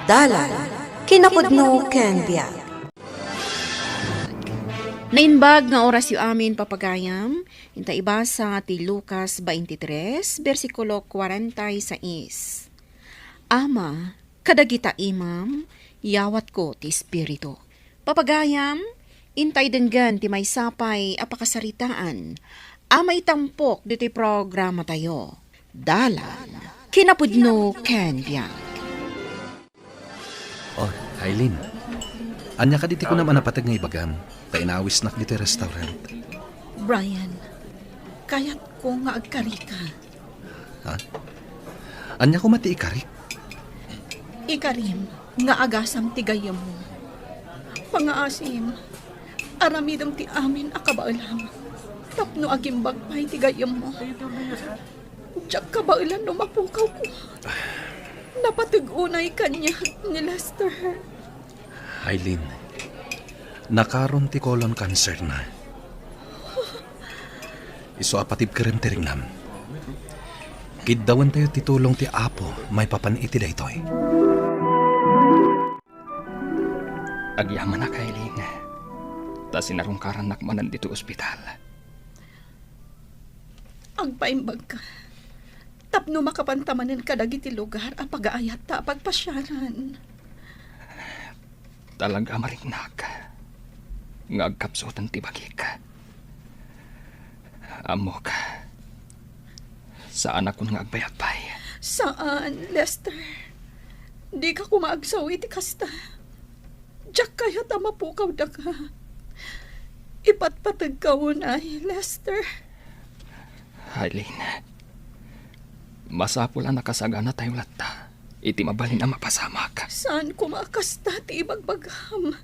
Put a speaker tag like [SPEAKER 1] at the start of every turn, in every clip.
[SPEAKER 1] Dalan, kinapudno ken biag.
[SPEAKER 2] Nainbag nga oras yu amin papagayam, inta ibasa ti Lucas 23, versikulo 46. Ama, kadagita imam, yawat ko ti Espiritu. Papagayam, intay denggan ti may sapay apakasaritaan, amay tampok dito'y programa tayo. Dalan, kinapudno ken biag.
[SPEAKER 3] Oh, Aileen. Anya ka diti ko naman napatag nga ibagam. Tainawis nak dito restaurant.
[SPEAKER 4] Brian, kayat ko nga agkari ka.
[SPEAKER 3] Ha? Anya ko mati ikarik.
[SPEAKER 4] Ikarim, nga agasam tigayam mo. Pangaasim, aramidam ti amin akabaalam. Tapno agimbag pa'y tigayam mo. Diyak kabailan no mapukaw ko. Napatag-unay kanya ni Lester.
[SPEAKER 3] Aileen, nakaroon ti colon cancer na. Iso apatib kerem tiringnam. Kiddawan tayo titulong ti Apo, may papaniti da ito'y.
[SPEAKER 5] Agyaman na Aileen. Ta sinarungkaran nakmanan dito ospital.
[SPEAKER 4] Agpaimbag ka. Tapno makapantamanin ka dagiti lugar ang pag-aayat ta pagpasyaran.
[SPEAKER 5] Talaga marignak. Nga agkapsutan ti bagik. Amo ka. Saan ako nga agbayagpay?
[SPEAKER 4] Saan, Lester? Di ka kumaagsawi ti kasta. Diyak kaya tamapukaw da ka. Ipatpatag ka unay, Lester.
[SPEAKER 5] Aileen, masapula nakasagana tayo latta. Iti mabalin na mapasamak.
[SPEAKER 4] Saan kumakasta ti ibagbagam?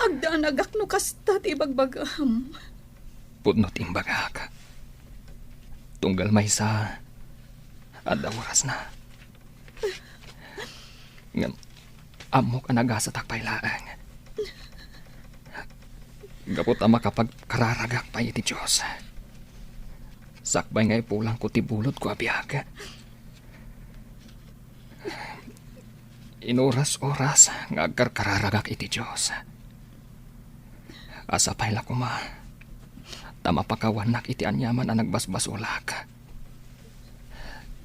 [SPEAKER 4] Agdanagak no kasta ti ibagbagam.
[SPEAKER 5] Pudno timbaga ka. Tunggal may sa ada oras na. Ngam, amo ka nagasa takpailaan. Gapot ama kapag kararagak pa iti Diyos. Sakbay ngay pulang ko tibulot ko abiyag. Inoras-oras nga agkarkararagak iti Diyos. Asapay la kuma. Tamapakawan nak iti anyaman ang nagbasbasulak.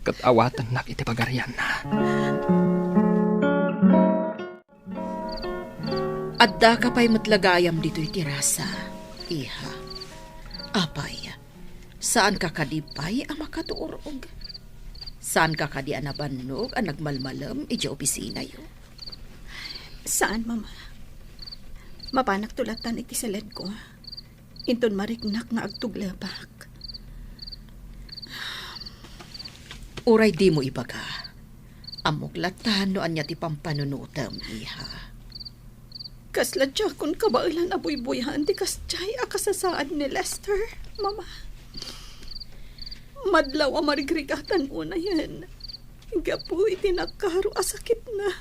[SPEAKER 5] Katawatan nak iti pagarian na.
[SPEAKER 2] Adda ka pa'y matlagayam dito'y tirasa, iha. Apay, saan ka kadipay ang makatuurog? Saan ka kadi anabannog ang nagmalmalam iti opisina yo?
[SPEAKER 4] Saan, Mama? Mapanak tulatan iti salad ko. Inton mariknak nga agtuglabak.
[SPEAKER 2] Uray di mo ibaga. Amuklatan no anya ti pampanunutam, iha.
[SPEAKER 4] Kasladya kun kabailan abuy-buyan ti kasjay akasasaad ni Lester, Mama. Madlaw ang marigrigatan una yan. Gapu iti nagkaro asakit na.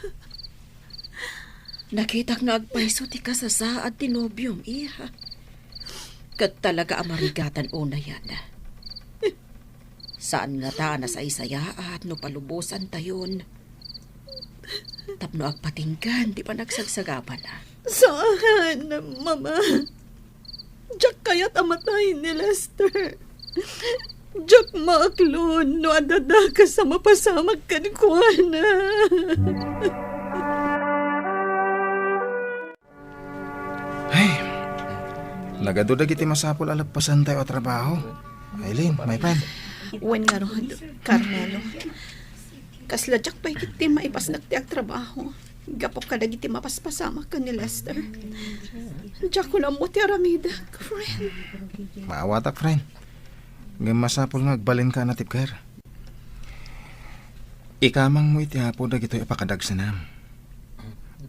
[SPEAKER 2] Nakita nga agpaiso ti kasasaad ti nobyom, iha. Kat talaga ang marigatan una yan. Saan nga ta na sa isayaat no palubusan tayon? Tapno agpatinggan, di pa nagsagsagapan na.
[SPEAKER 4] Saan, Mama? Diyak kaya't amatay ni Lester. Diyak maaklon no adada ka sa mapasamag kanikwana.
[SPEAKER 6] Ay, nagadudag iti masapul alagpasan tayo trabaho. Aileen, my friend.
[SPEAKER 4] Wen nga ron, Carmelo. Kasladyak pa ikiti maipasnak ti ag trabaho. Gapok ka dagiti mapaspasama ka ni Lester. Diyak ko lang mo ti aramida, friend.
[SPEAKER 6] Maawatak, friend. Ngayon masapul nga agbalin ka na tipker. Ikamang mo iti hapo dag ito'y apakadagsanam.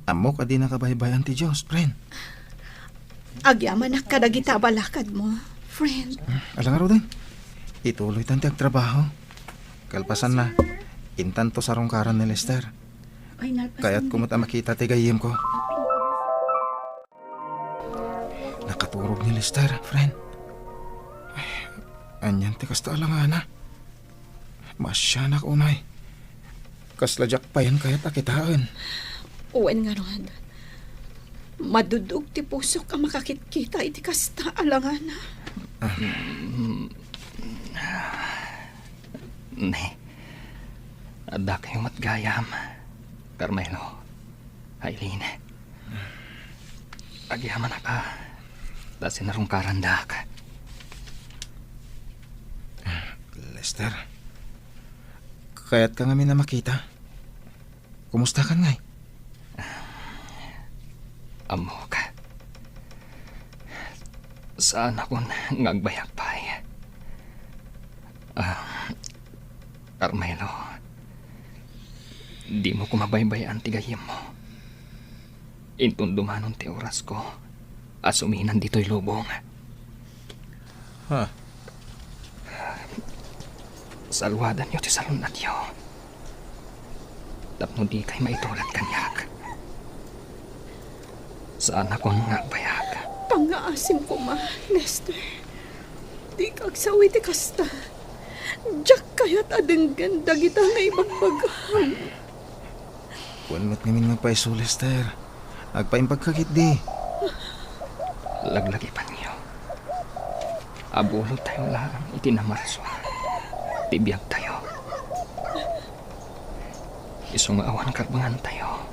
[SPEAKER 6] Amok adi nakabaybayan ti Diyos, friend.
[SPEAKER 4] Agyaman na kadagita balakad mo, friend.
[SPEAKER 6] Alang araw din. Ituloy tanti ang trabaho. Kalpasan na. Intan to sarong karan ni Lester. Kaya't kumuta makita ti gayim ko. Nakaturog ni Lester, friend. Ay, anyan ti kasta alangana. Masyanak unay. Kaslajak pa yan kaya takitaan.
[SPEAKER 4] Uwan nga ron. Madudog ti puso ka makakitkita iti kasta alangan.
[SPEAKER 5] Ne, ada kayong matgayam. Carmelo, Aileen. Agyaman na ka. Dasi na rong karandak.
[SPEAKER 6] Lester, kaya't ka nga na makita. Kumusta ka ngay?
[SPEAKER 5] Amo ka. Saan ako ngagbayak pa Carmelo, di mo ko mabaybayan tigayim mo. Intun dumanon ti oras ko. Asuminan dito'y lubong.
[SPEAKER 6] Ha?
[SPEAKER 5] Salwadan niyo ti salunat niyo. Tapno di kay maitulat kanyak. Saan ako ngagbayak?
[SPEAKER 4] Pangaasim ko ma, Lester. Di kagsawi ti kasta. Diyak kaya't adenggan dagita nga ibagbagam.
[SPEAKER 6] Kunmat ngamin magpaiso, Lester. Agpaimpagkakit di.
[SPEAKER 5] Laglagi pa niyo. Abulo tayo lang itinamaraswa. Tibiyag tayo. Isungaawan karbangan tayo.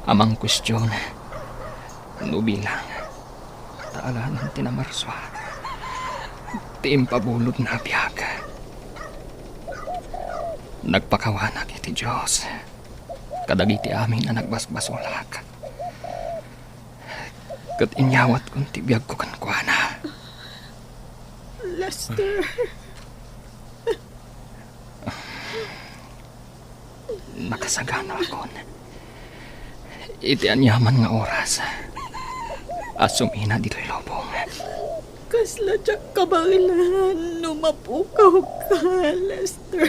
[SPEAKER 5] Amang kwestiyon. Nubilang. Taalanan tinamarswa. Tiimpabulod na biyag. Nagpakawanak iti Diyos. Kadagiti amin na nagbasbasulak. Kat inyawat kong tibiyag ko kankwana.
[SPEAKER 4] Lester.
[SPEAKER 5] Nakasagana akon. Iti anyaman nga oras. Asumina dito'y lobong.
[SPEAKER 4] Kasla diyak kabailan. Numapukaw ka, Lester.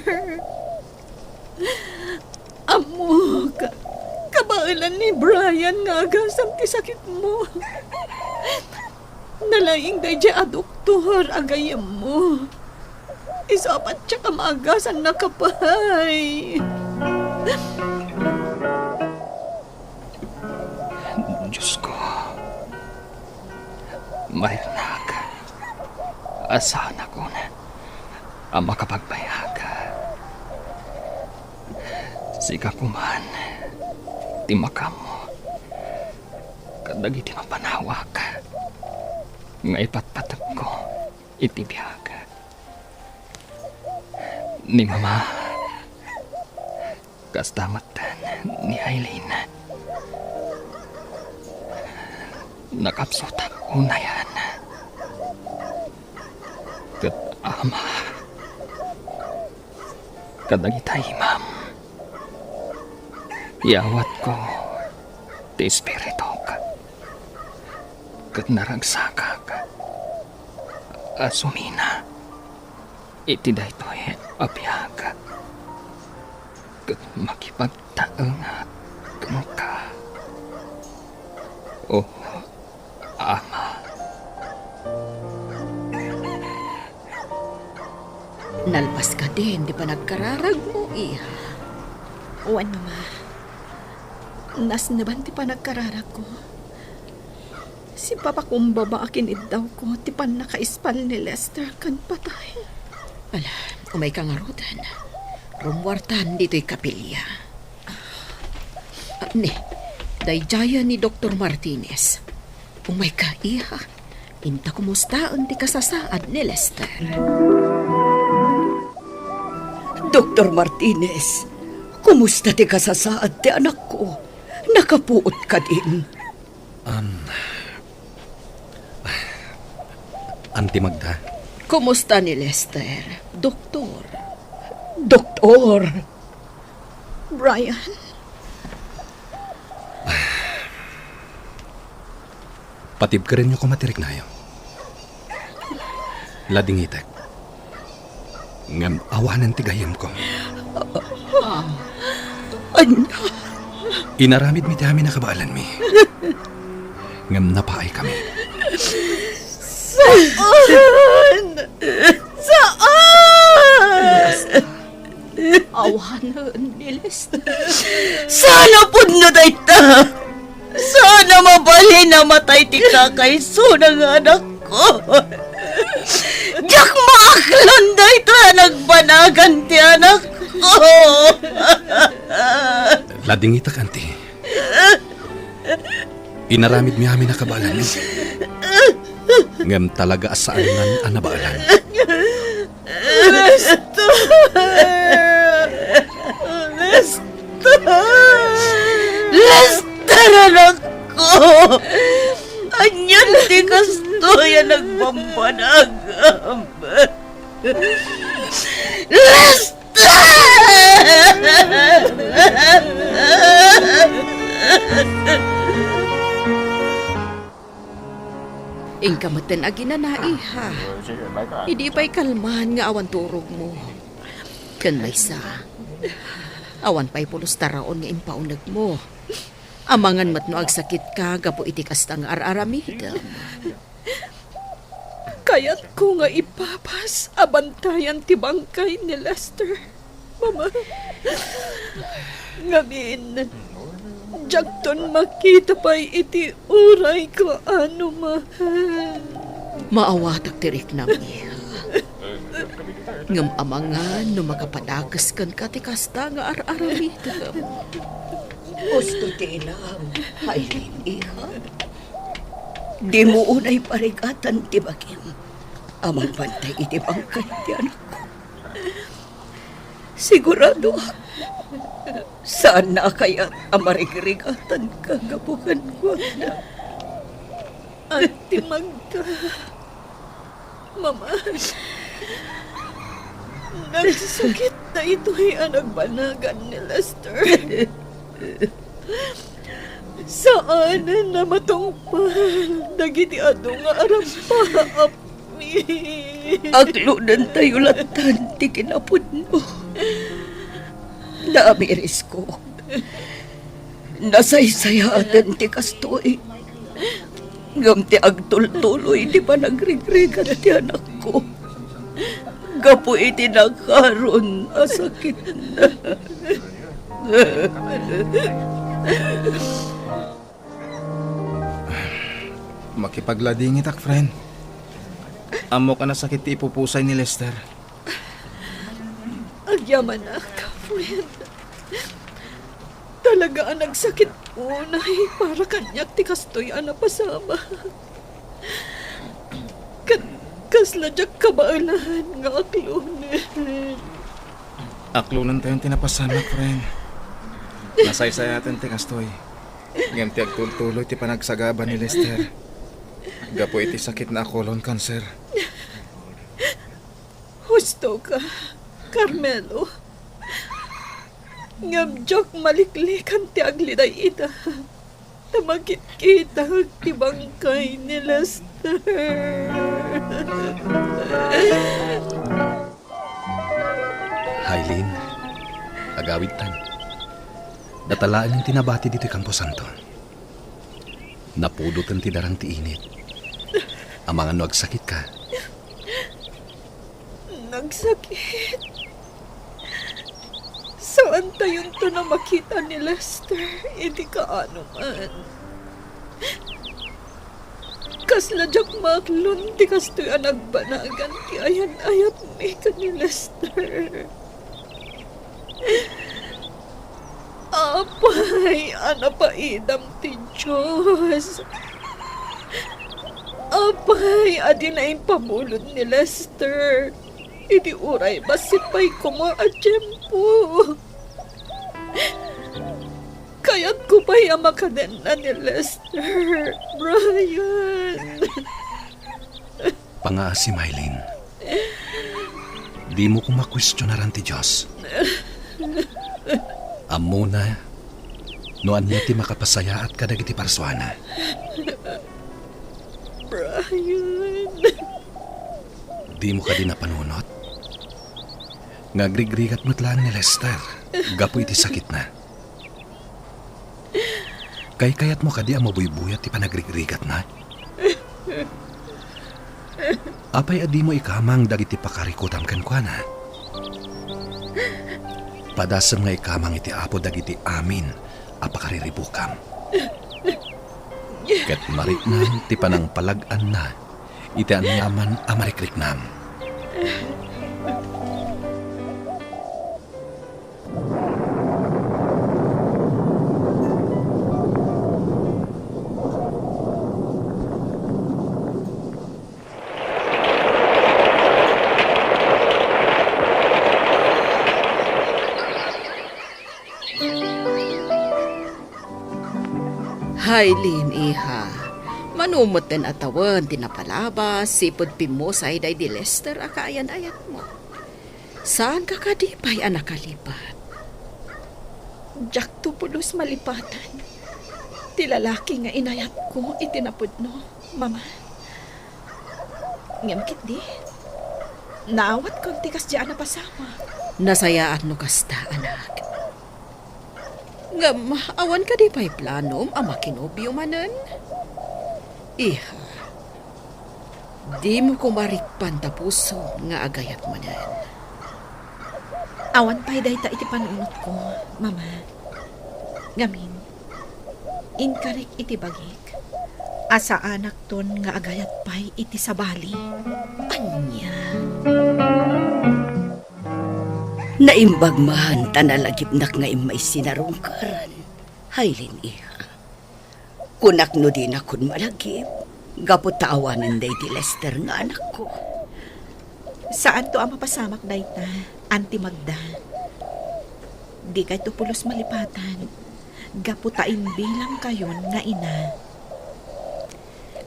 [SPEAKER 4] Amo ka. Kabailan ni Brian nga agasam ti sakit mo. Nalaing day a doktor agayam mo. Isapat siya ka maagasan na kapay.
[SPEAKER 5] Diyos ko. Mayronak. Asahan ako na ang makapagbayag. Sika kuman. Timakam mo. Kadagi ti mapanawak. Nga ipatpatag ko. Itibiyag. Ni Mama. Kastamatan ni Aileen. Nakapsutak unayan. Kat Ama. Kadagitay, Ma'am. Iawat ko ti espiritu ka. Kat naragsakak. Asumina. Iti daytoy abiyag. Kat makipagtaeng ka. Oh, Ama.
[SPEAKER 2] Nalpas ka din, di pa nagkararag mo, iha.
[SPEAKER 4] Uwan, Mama. Nas naman ti pa nagkararag ko. Si Papa kong babaakin daw ko, ti pa nakaispal ni Lester kan patay.
[SPEAKER 2] Ala, umay ka nga rodan. Rumwartan dito'y kapilya. Ne, dayjaya ni Dr. Martinez. Umay ka, iha. Inta kumustaan ti kasasaad ni Lester.
[SPEAKER 7] Dr. Martinez, kumusta ti kasasaad ti anak ko? Nakapuot ka din.
[SPEAKER 3] Auntie Magda,
[SPEAKER 2] Kumusta ni Lester? Doktor.
[SPEAKER 7] Doktor,
[SPEAKER 4] Brian,
[SPEAKER 3] patib ka rin nyo kumatirik na yun. Lading itek. Ngam awanan tigayam ko.
[SPEAKER 7] anak,
[SPEAKER 3] Inaramid mi ti amin na kabaalan mi. Ngam napaay kami.
[SPEAKER 7] saan?
[SPEAKER 4] Awanan ni Lester.
[SPEAKER 7] Sana po na dayta. Sana mabalhin na matay ti kakay ng anak ko. Diyak maaklon dayta nagbanagan ti anak ko.
[SPEAKER 3] Lading itak, Auntie. Inaramid mi amin nakabalan. Ngem talaga asaan nan anabalan.
[SPEAKER 7] Lester, anak ko! Anyan di kastoya nagpampanagam.
[SPEAKER 2] Ingkamatan agina na iha. Hindi pa'y kalmahan nga awan turog mo. Kan may sa. Awan pa'y pulos taraon nga impaunag mo. Amangan matno ag sakit ka, gapo iti kastang araramidam.
[SPEAKER 4] Kaya't ko nga ipapas abantayan ti bangkay ni Lester. Mama. Ngamin. Jagton makita pa'y iti uray ko ano mahal.
[SPEAKER 2] Maawatak tirik na iha. Ngam amangan no makapadakas kan ka ti kasta nga araramidam.
[SPEAKER 7] Gusto tinam, Hailin, iha. Di mo unay parigatan ti bagim. Amang bantay iti bangkay ti anak ko. Sigurado ako. Saan na kaya amarigirigatan ka gabukan ko na?
[SPEAKER 4] Ate Magda. Mama. Nagsakit na ito'y anagbanagan ni Lester. Saan na matungpal? Nagiti ado nga arampaap mi.
[SPEAKER 7] Aglunan tayo latan ti kinapun mo. Naamiris ko. Nasaysayatan ti kastoy. Ngam ti agtultuloy di pa nagrigrigan ti anak ko. Gapo iti nagkaroon asakit na.
[SPEAKER 6] Makipagladingit ak, friend. Amo ka na sakit ti ipupusay ni Lester.
[SPEAKER 4] Agyaman na ka, friend. Talaga ang nagsakit unay para kanyak ti kastoy ana pasama. Kasladyak kabailan nga aklunin.
[SPEAKER 6] Aklunan tayong tinapasan na, friend. Nasaysayatan ti kastoy. Ngam ti agtultuloy ti panagsagaban ni Lester. Gapo iti sakit na colon cancer.
[SPEAKER 4] Husto ka, Carmelo. Ngam jak maliklikan ti agliday ita. Tamakit kita ti bangkay ni Lester.
[SPEAKER 3] Hailin, agawid tan. Datalaan yung tinabati dito Campo Santo. Napudutan ti darang ti init. Amangan no agsakit ka.
[SPEAKER 4] Nagsakit. Saan tayon to na makita ni Lester? Hindi ka ano man. Kasladyak maklon ti kastoy ang nagbanagan ti ayan-ayat mi ka ni Lester. Apay, anapaidam ti Diyos. Apay, adi na impamulod ni Lester. Idi uray basipay ko mo a tiyempo. Kaya't ko pa'y amakaden na ni Lester, Brian.
[SPEAKER 3] Pangaasi, Mylene. Di mo ko makwestiyonaran ti Diyos. Amo na, noan niya ti makapasaya at kadagiti parswana.
[SPEAKER 4] Brian.
[SPEAKER 3] Di mo ka din napanunot. Ngagrigrigat mo't lang ni Lester. Gapo iti sakit na. Kayat mo kadi ang mabuybuyat ti panagrigrigat na. Apay adi mo ikamang dagiti pakarikutam kan kwa na. Padasam nga ikamang iti apo dagiti amin, apakariribukam. Ket mariknam ti panang palagan na, iti anyaman amarikriknam.
[SPEAKER 2] Hailin, iha. Manumot din atawan, tinapalabas, sipod pimusay day di Lester, akaayan-ayat mo. Saan ka kadipay, anak kalipat?
[SPEAKER 4] Jack tupulos malipatan. Ti lalaki nga inayat ko, itinapod no, mama. Ngamkit di. Naawat kong tikas diyan na pasama.
[SPEAKER 2] Nasayaan no kasta, anak. Ngam, awan ka di pa'y planom, ama kinobyo manan. Iha, di mo kumarikpan tapuso nga agayat manan.
[SPEAKER 4] Awan pa'y day ta iti panunot ko, mama. Ngamin, inkarik iti bagik. Asa anak ton nga agayat pa'y iti sabali.
[SPEAKER 2] Anya,
[SPEAKER 7] Naimbagmahan tanalagipnak nga imay sinarungkaran. Hailin, iha. Kunak no din akon malagip. Gapot taawanan day ti Lester nga anak ko.
[SPEAKER 4] Saan to ang mapasamak day ta, Auntie Magda? Di kay tupulos malipatan. Gaputain bilang kayon nga ina.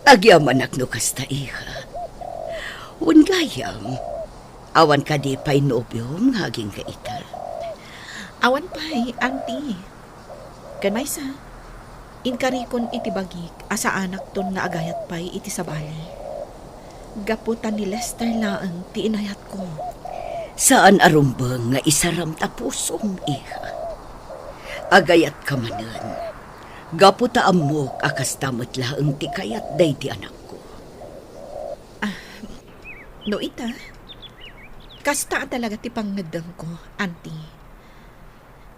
[SPEAKER 7] Agyamanak no kasta, iha. Ungayam. Awan ka di pa'y nobyom nga aging kaita.
[SPEAKER 4] Awan pa'y, Auntie. Kanay sa, inkarikon iti bagik, asa anak ton na agayat pa'y iti sabali. Gaputan ni Lester laang ti inayat ko.
[SPEAKER 7] Saan arumbang nga isaram tapusom, iha? Agayat ka manan. Gaputa amok akas tamot laang ti kayat day ti anak ko.
[SPEAKER 4] No ita, kasta talaga ti pangnadang ko, Auntie.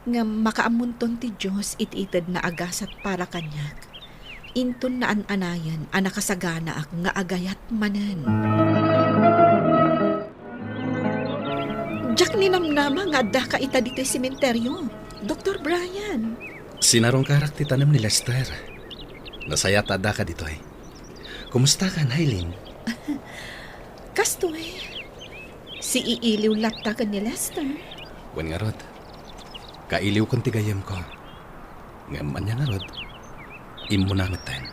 [SPEAKER 4] Nga makaamunton ti Diyos iti-itad na agasat para kanyak. Inton na ananayan ang nakasagana ak nga agayat manan. Jack ninamnama nga da ka ita dito'y sementeryo. Dr. Brian.
[SPEAKER 3] Sinarong karak ti tanem ni Lester. Nasaya tada ka dito eh. Kumusta ka, Hailin?
[SPEAKER 4] Kastoy. Si iiliw latta ka ni Lester.
[SPEAKER 3] Wan nga rod. Kailiw kong tigayam ko. Ngaman niya nga rod. Imo namit tayo.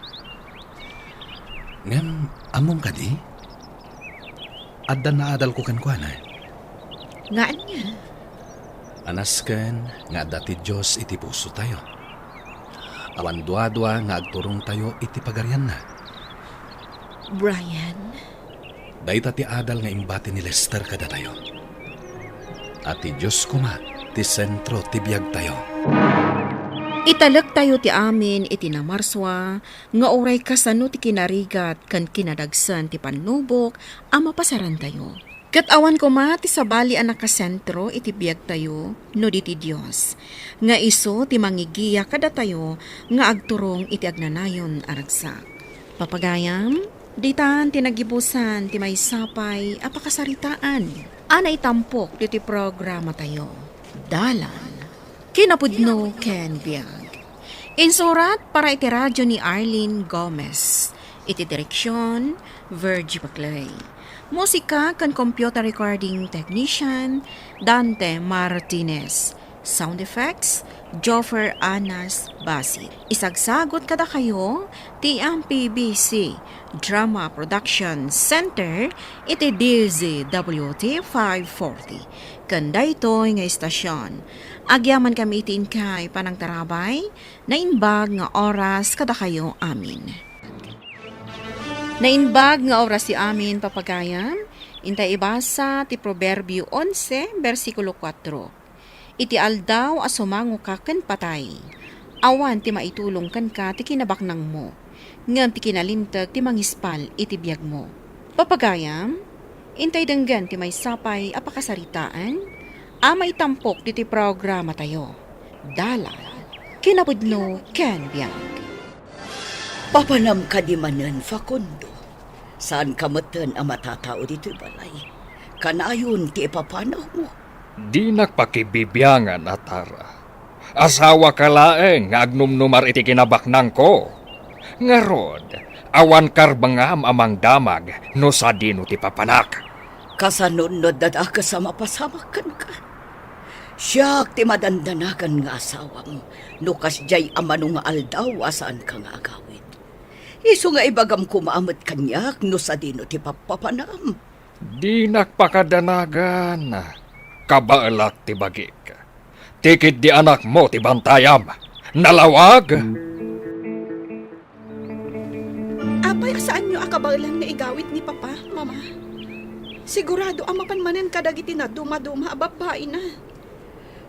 [SPEAKER 3] Ngam, among ka di? Adda na adal ko kan kwa na.
[SPEAKER 4] Ngaan niya.
[SPEAKER 3] Anasken nga dati Diyos iti puso tayo. Awan dua-dua nga agturong tayo iti pagaryan na.
[SPEAKER 4] Brian.
[SPEAKER 3] Dahita ti adal nga imbati ni Lester kada tayo. At ti Diyos kuma ti sentro ti biyag tayo.
[SPEAKER 2] Italek tayo ti amin iti na Marswa, nga oray kasano ti kinarigat kan kinadagsan ti panubok, ama pasaran tayo. Kat awan ko ma ti sabali anak kasentro iti biyag tayo, no di ti Diyos. Nga iso ti mangigiya kada tayo, nga agturong iti agnanayon aragsak. Papagayam, ditan tinagibusan ti may sapay apakasaritaan. Anay tampok ti programa tayo. Dalan. Kinapudno Ken Biag. Insurat para iti radyo ni Arlene Gomez. Iti direksyon, Virgie Maclay. Musika kan computer recording technician, Dante Martinez. Sound effects, Joffer Anas Basit. Isagsagot kada kayo, TMPBC Drama Production Center, iti DZWT 540. Kanda ito nga istasyon. Agyaman kami itin kay panang tarabay, nainbag nga oras kada kayo amin. Nainbag nga oras si amin papagayam, intay ibasa ti Proverbio 11, versikulo 4. Iti aldaw asumango ka ken patay. Awan ti maitulong kan ka ti kinabaknang mo. Ngam ti kinalintag ti mangispal iti biyag mo. Papagayam, intay denggan ti may sapay apakasaritaan, Amay tampok diti programa tayo. Dalan, kinapudno Ken Biang.
[SPEAKER 7] Papanam ka di manen, Facundo. Saan ka matan ang matatao dito'y balay? Kanayon ti ipapanaw mo.
[SPEAKER 5] Di nakpakibibiyangan, Atara. Asawa ka laeng nga agnumnumar iti kinabaknang ko. Ngarod, awan karbangam amang damag no sa dino ti papanak.
[SPEAKER 7] Kasanunod dada ka sa mapasamakan ka. Siyak ti madandanagan nga asawa mo. No kasjay amano nga aldaw asaan ka nga agawid. Iso nga ibagam kumaamot kanyak no sa dino ti papapanam.
[SPEAKER 5] Di nakpakadanagan. Kabaalak ti bagik. Tikit di anak mo ti bantayam. Nalawag!
[SPEAKER 4] Apay, saan nyo akabalan nga igawit ni Papa, Mama? Sigurado ang mapanmanen kadagiti na dumaduma babae na.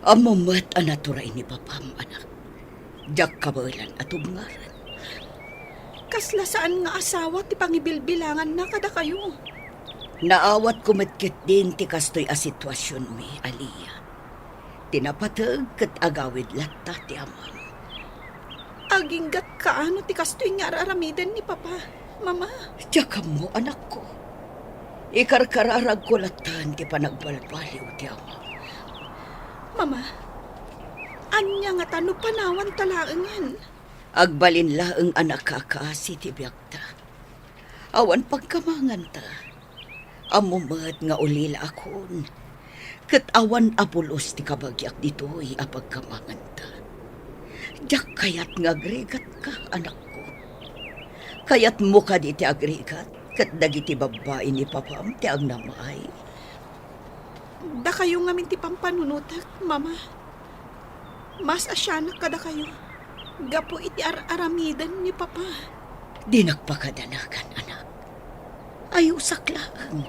[SPEAKER 7] Amumat ang naturay ni papam, anak. Diyak kabalan at ubngaran.
[SPEAKER 4] Kasla saan nga asawa ti pangibilbilangan na kada kayo.
[SPEAKER 7] Naawat kumitkit din ti kastoy a sitwasyon mi, Aliyah. Tinapatag kat agawid latta ti amam.
[SPEAKER 4] Aginggat kaano ti kastoy nga araramidan ni Papa, Mama.
[SPEAKER 7] Diyak mo, anak ko. Ikarkararag ko latan ti panagbalbaliw ti amam.
[SPEAKER 4] Mama, anya nga tano panawan talaangan.
[SPEAKER 7] Agbalin laeng anak kakaasi ti biyakta. Awan pagkamangan ta. Amumat nga ulila akon. Kat awan apulos ti kabagyak dito'y apagkamangan ta. Diyak kayat nga agregat ka, anak ko. Kayat mo ka di ti agregat, kat dagiti babae ni papam ti agnamay.
[SPEAKER 4] Da kayo nga minti pampanunutak, Mama. Mas asyanak kada kayo. Gapo iti aramidan ni Papa.
[SPEAKER 7] Di nagpakadanagan, anak. Ayaw saklaan.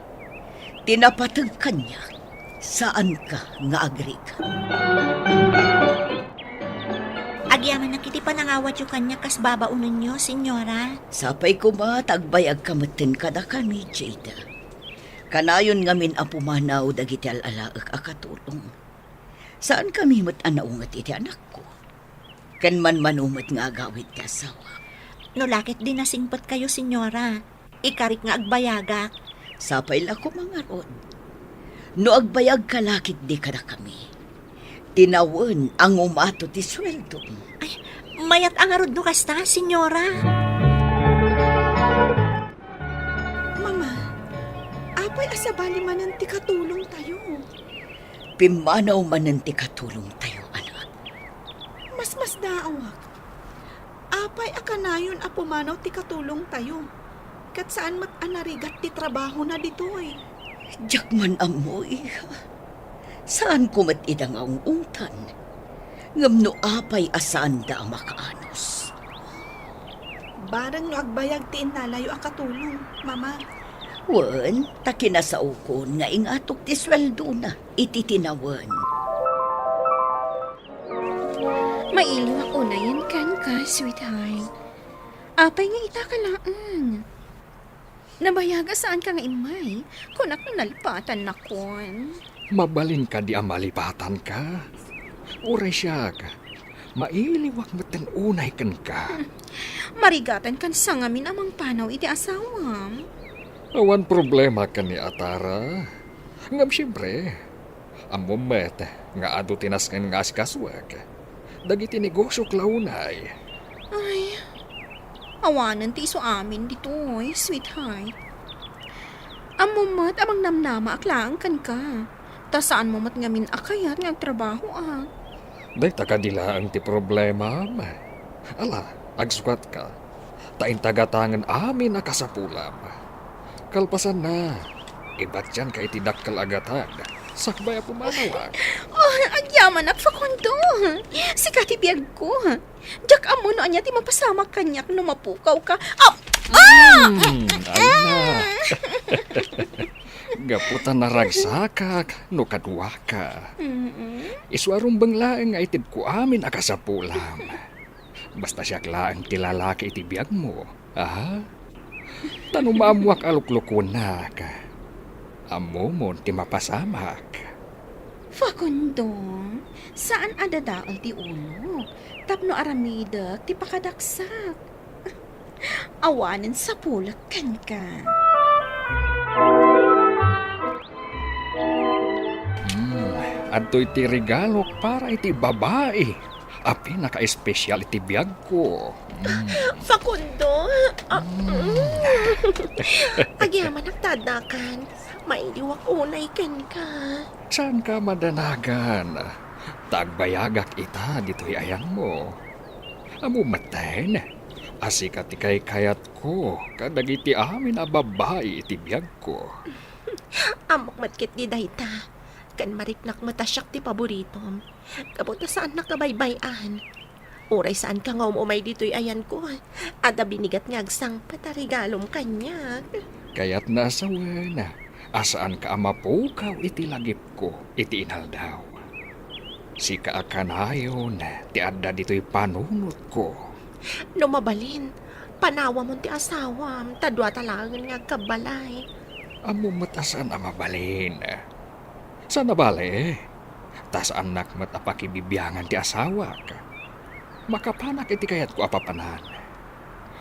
[SPEAKER 7] Tinapatag kanya. Saan ka nga agregat?
[SPEAKER 8] Agyaman na kiti panangawat yung kanya kas babaunan nyo, senyora.
[SPEAKER 7] Sapay ko ba tagbayag kamaten kada kami, Jada. Kanayon ngamin apumanaw dagiti alalaak akatulong. Saan kami matanaungat iti anak ko? Kan man manumat nga agawid ka asawa.
[SPEAKER 8] No lakit din nasingpat kayo, senyora. Ikarik nga agbayagak.
[SPEAKER 7] Sapay la ko mga rod. No agbayag kalakit di kada kami. Tinawan ang umato ti sweldo.
[SPEAKER 8] Ay, mayat ang arod no kasta, senyora.
[SPEAKER 4] Mama, apay asabali manan ti katulong tayo.
[SPEAKER 7] Pimanaw manan ti katulong tayo, anak.
[SPEAKER 4] Mas daawak. Apay akanayon a pumanaw ti katulong tayo. Kat saan mat anarigat ti trabaho na ditoy.
[SPEAKER 7] Diyak man amoy. Saan kumat idang ang ungtan? Ngam no apay asan da ang makaanos.
[SPEAKER 4] Barang no agbayag ti inalayo a katulong, Mama.
[SPEAKER 7] Wan, takinasaukon nga ingatok ti sweldo na ititinawan.
[SPEAKER 2] Mailo ako na yan kan ka, sweetheart. Apay nga ita ka laang. Nabayaga saan ka nga imay? Kunak na nalipatan na kon.
[SPEAKER 5] Mabalin ka di amalipatan ka. Uray siya ka. Mailiwak matan unay kan ka.
[SPEAKER 2] Marigatan kan sa ngamin amang panaw iti asawam.
[SPEAKER 5] Awan problema ka ni Atara. Ngam siyempre. Amumet nga ado tinaskan nga askaswag. Dagiti negosyo klaunay.
[SPEAKER 2] Ay, awanan ti iso amin ditoy, sweetheart. Amumat amang namnama aklaan kan ka. Ta saan mo mat ngamin akayat nga trabaho ah.
[SPEAKER 5] Day takadila ang ti problema. Ala, agsukat ka. Tain tagatangan amin na kasapulam. Kalpasan na. Ibat yan kay tidakkel agatan. Sakbay ako manawag.
[SPEAKER 2] Oh, agyaman at fakondo. Sikati biyag ko. Diyak amo no anya ti mapasama kanyak no mapukaw ka.
[SPEAKER 5] Ay na. Gaputan na ragsakak, no kadwa ka. Iswarong banglaeng nga itid ko amin akasapulam. Basta siya klaang tilalaki iti biyag mo. Aha? Tanumamuak aluklukon na ka. Amo mo ti mapasamak.
[SPEAKER 4] Facundo, saan adadaol ti ulo? Tapno aramidak ti pakadaksak. Awanin sa pulak kan ka.
[SPEAKER 5] Adto'y ti regalo para iti babae. Api naka-espesyal iti biyag ko.
[SPEAKER 8] Facundo! Agyaman nagtadakan. Mailiwak unay ken ka.
[SPEAKER 5] Saan ka madanagan? Tagbayagak ita dito'y ayan mo. Amo maten. Asika ti kay kayat ko. Kadagiti amin a babae iti biyag ko.
[SPEAKER 8] Amok matkit di dayta. Kan mariknak matasyak ti paboritom. Kabuta saan nakabaybayan. Uray saan ka nga umumay dito'y ayan ko. Ada binigat nga agsang patarigalom kanyag.
[SPEAKER 5] Kaya't nasawan. Asaan ka amapukaw iti lagip ko, iti inaldaw. Si kaakanayon, ti adda dito'y panunot ko.
[SPEAKER 8] No mabalin, panawa mo ti asawam, tadwa talangan nga kabalay.
[SPEAKER 5] Amo matasan amabalin. Sa nabali, tas anak matapakibibiyangan ti asawa ka. Makapanak iti kayat ko apapanan.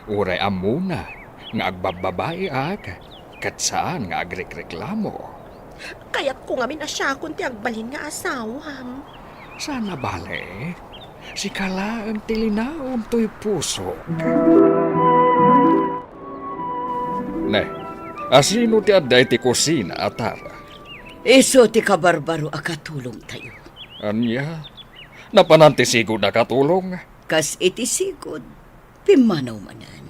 [SPEAKER 5] Uray amuna, nga agbababae ak, kat saan nga agrekreklamo.
[SPEAKER 8] Kaya't ko nga minasyakon ti agbalin nga asawam.
[SPEAKER 5] Sa nabali, si kalaang tilinaon to'y puso. Ne, asino ti adday ti kusina atara?
[SPEAKER 7] Iso ti kabarbaro akatulong tayo.
[SPEAKER 5] Anya, napanantisigod na katulong.
[SPEAKER 7] Kas iti sigod, pimanaw manan.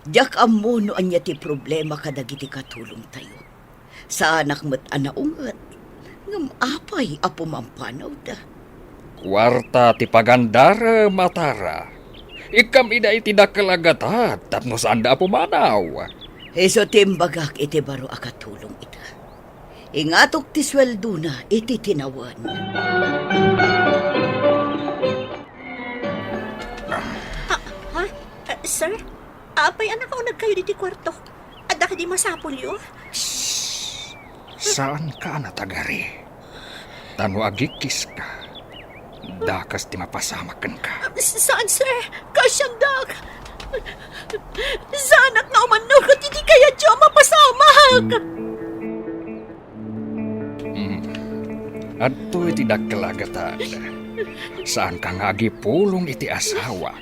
[SPEAKER 7] Diyak amuno anya ti problema kadagiti katulong tayo. Sa anak mo't anaungat, ngam apay apo mampanaw da.
[SPEAKER 5] Kwarta ti pagandara matara. Ikam ida iti dakalagatat, tapno saan da pumanaw.
[SPEAKER 7] Iso timbagak iti baro akatulong ita. Ingatok ti sweldo na iti tinawan.
[SPEAKER 8] Sir, apay anak ko nagkayo diti kwarto. Adda ka di masapol yun.
[SPEAKER 5] Saan ka natagari? Tano agikis ka. Dakas ti mapasamakan ka.
[SPEAKER 8] Saan, sir? Kasyandag. Sanak na umanaw ko titi kaya diyo mapasamag.
[SPEAKER 5] Adto'y ti dakalagatan. Saan ka nga agipulong iti asawa?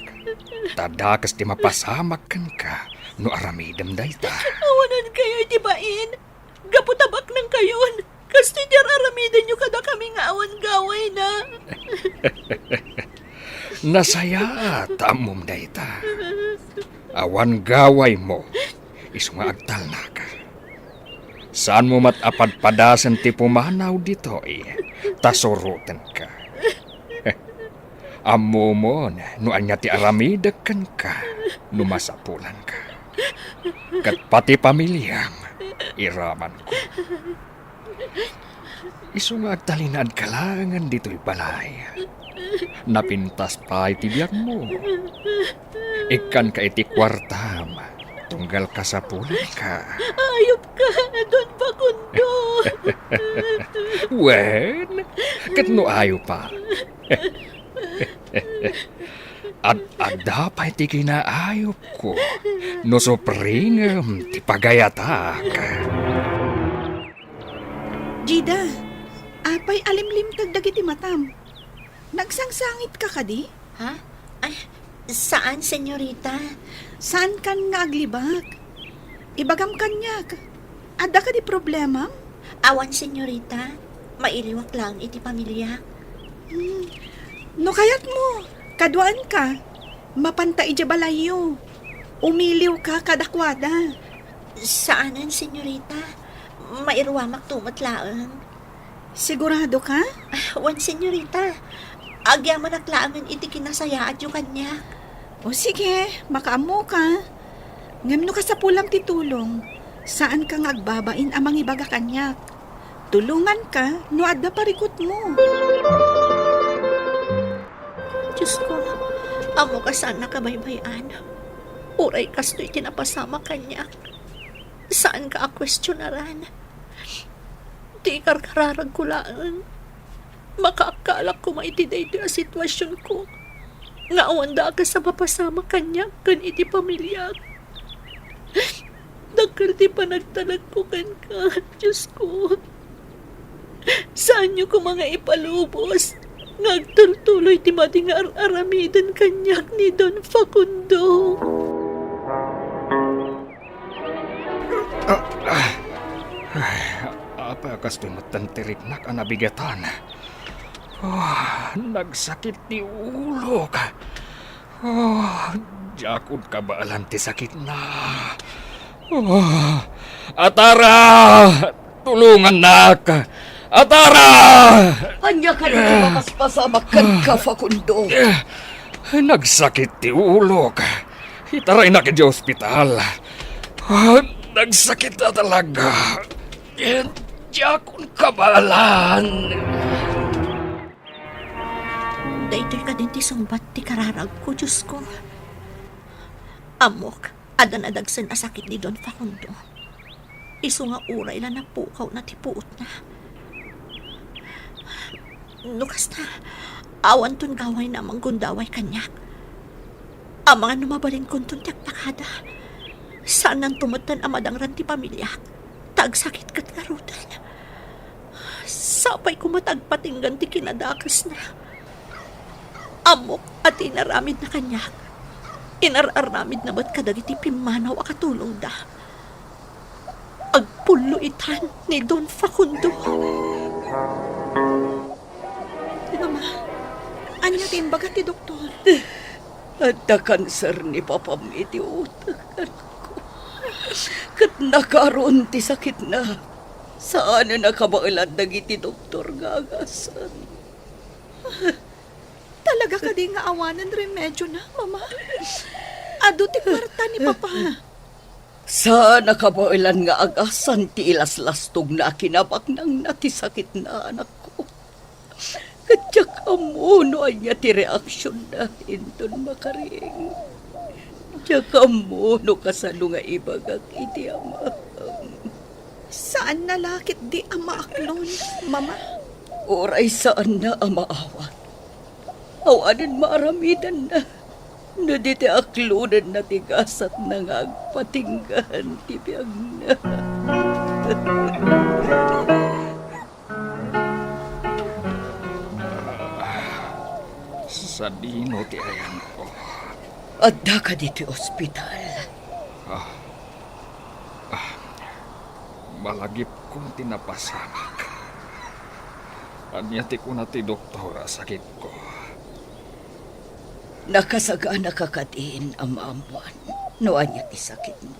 [SPEAKER 5] Tadakas ti mapasamakan ka no aramidem dayta.
[SPEAKER 8] Awanan kayo itibain. Gaputabak ng kayon. Kasi di aramidan nyo kada kami nga awan gaway na.
[SPEAKER 5] Nasaya tamom dayta. Awan gaway mo. Isu nga agtal na ka. Saan mo matapadpadasan ti pumanaw dito tasurutan ka. Amo mo no anya ti aramidakan ka, numasapulan ka. Kat pati pamilyang iraman ko. Isu nga agtalinad kalangan dito'y balay. Napintas pa iti biyag mo. Ikan ka iti kwartam, tunggal ka sa pulan ka.
[SPEAKER 8] Ayop ka, Don Facundo.
[SPEAKER 5] Wen, kat no ayo pa. At dapat ti kinaayop ko, no sopringem ti pagayatak.
[SPEAKER 4] Jida, apay alimlimtag dagiti matam. Nagsangsangit ka kadi?
[SPEAKER 8] Ha? Ay, saan, senyorita?
[SPEAKER 4] Saan kan nga aglibag? Ibagam kanyak. Ada ka di problema?
[SPEAKER 8] Awan, senyorita. Mailiwak lang iti pamilya.
[SPEAKER 4] No kayat mo, kaduan ka. Mapanta ija balayo. Umiliw ka kadakwada.
[SPEAKER 8] Saanan, senyorita? Mairwamak tumatlaan.
[SPEAKER 4] Sigurado ka?
[SPEAKER 8] Wan, senyorita. Agyaman naklaan iti kinasayaat yung kanya.
[SPEAKER 4] O sige, makaamo ka. Ngam no ka sa pulam titulong. Saan ka ngagbabain amang ibaga kanyak? Tulungan ka, no adda parikot mo.
[SPEAKER 8] Diyos ko, amo ka saan nakabaybayan. Uray kasto'y tinapasama kanya. Saan ka akwestiyonaran? Di karkararag kulaan. Makaakala ko maitiday ito ang sitwasyon ko. Nga awanda ka sa mapasama kanya kan iti pamilya. Dakal ti panagtalag ko kan ka, Diyos ko. Saan niyo ko mga ipalubos? Ngagtultuloy ti mading aramidan kanyak ni Don Facundo.
[SPEAKER 5] Apa kastoy matantirik na ka nabigatan? Nagsakit ti ulo ka. Jakod ka baalan ti sakit na. Atara! Tulungan na ka! Atara!
[SPEAKER 7] Anya ka rin makaspasama kan ka, Facundo.
[SPEAKER 5] Nagsakit ti ulo ka. Itaray na ka di ospital. Nagsakit na talaga. Jakod ka baalan.
[SPEAKER 8] Daytoy ka din ti sumbat ti kararag ko, Diyos ko. Amok, adan-adagsan na sakit ni Don Facundo. Iso nga uray lang na pukaw na ti puot na. Lukas na, awan ton gaway na manggundaway kanyak. Ang mga numabalin kon ton tiyaktakada. Saan nang tumutan amadang ran ti pamilya? Tagsakit kat karutan. Sapay kumatagpatinggan ti kinadakas na. Amok at inaramid na kanya. Inararamid na ba't kadagiti pimanaw akatulong da. Agpulo itan ni Don Facundo.
[SPEAKER 4] Mama, anya timbaga ti doktor?
[SPEAKER 7] At na kanser ni Papa mi ti utakan ko. Kat nakaroon ti sakit na. Saan na nakabailan dagiti doktor gagasan?
[SPEAKER 4] Talaga ka di nga awanan remedyo na, Mama. Ado ti kwarta ni Papa.
[SPEAKER 7] Saan nakabailan nga agasan ti ilaslastog na kinabak nang natisakit na anak ko. Katyak amuno anya ti reaksyon na hinton makaring. Tiyak amuno kasano nga ibagak iti ama.
[SPEAKER 4] Saan nalakit di amaaklon, Mama?
[SPEAKER 7] Oray saan na amaawat. Awanan maaramidan na. No di ti aklunan na tigasat na nga agpatinggan ti biyag na.
[SPEAKER 5] Sa dino ti ayan ko.
[SPEAKER 7] Adda ka diti ospital.
[SPEAKER 5] Malagip kong tinapasamak. Anya ti ko na ti doktora sakit ko.
[SPEAKER 7] Nakasaga na kakadiin ang maamuan. No anya ti sakit mo.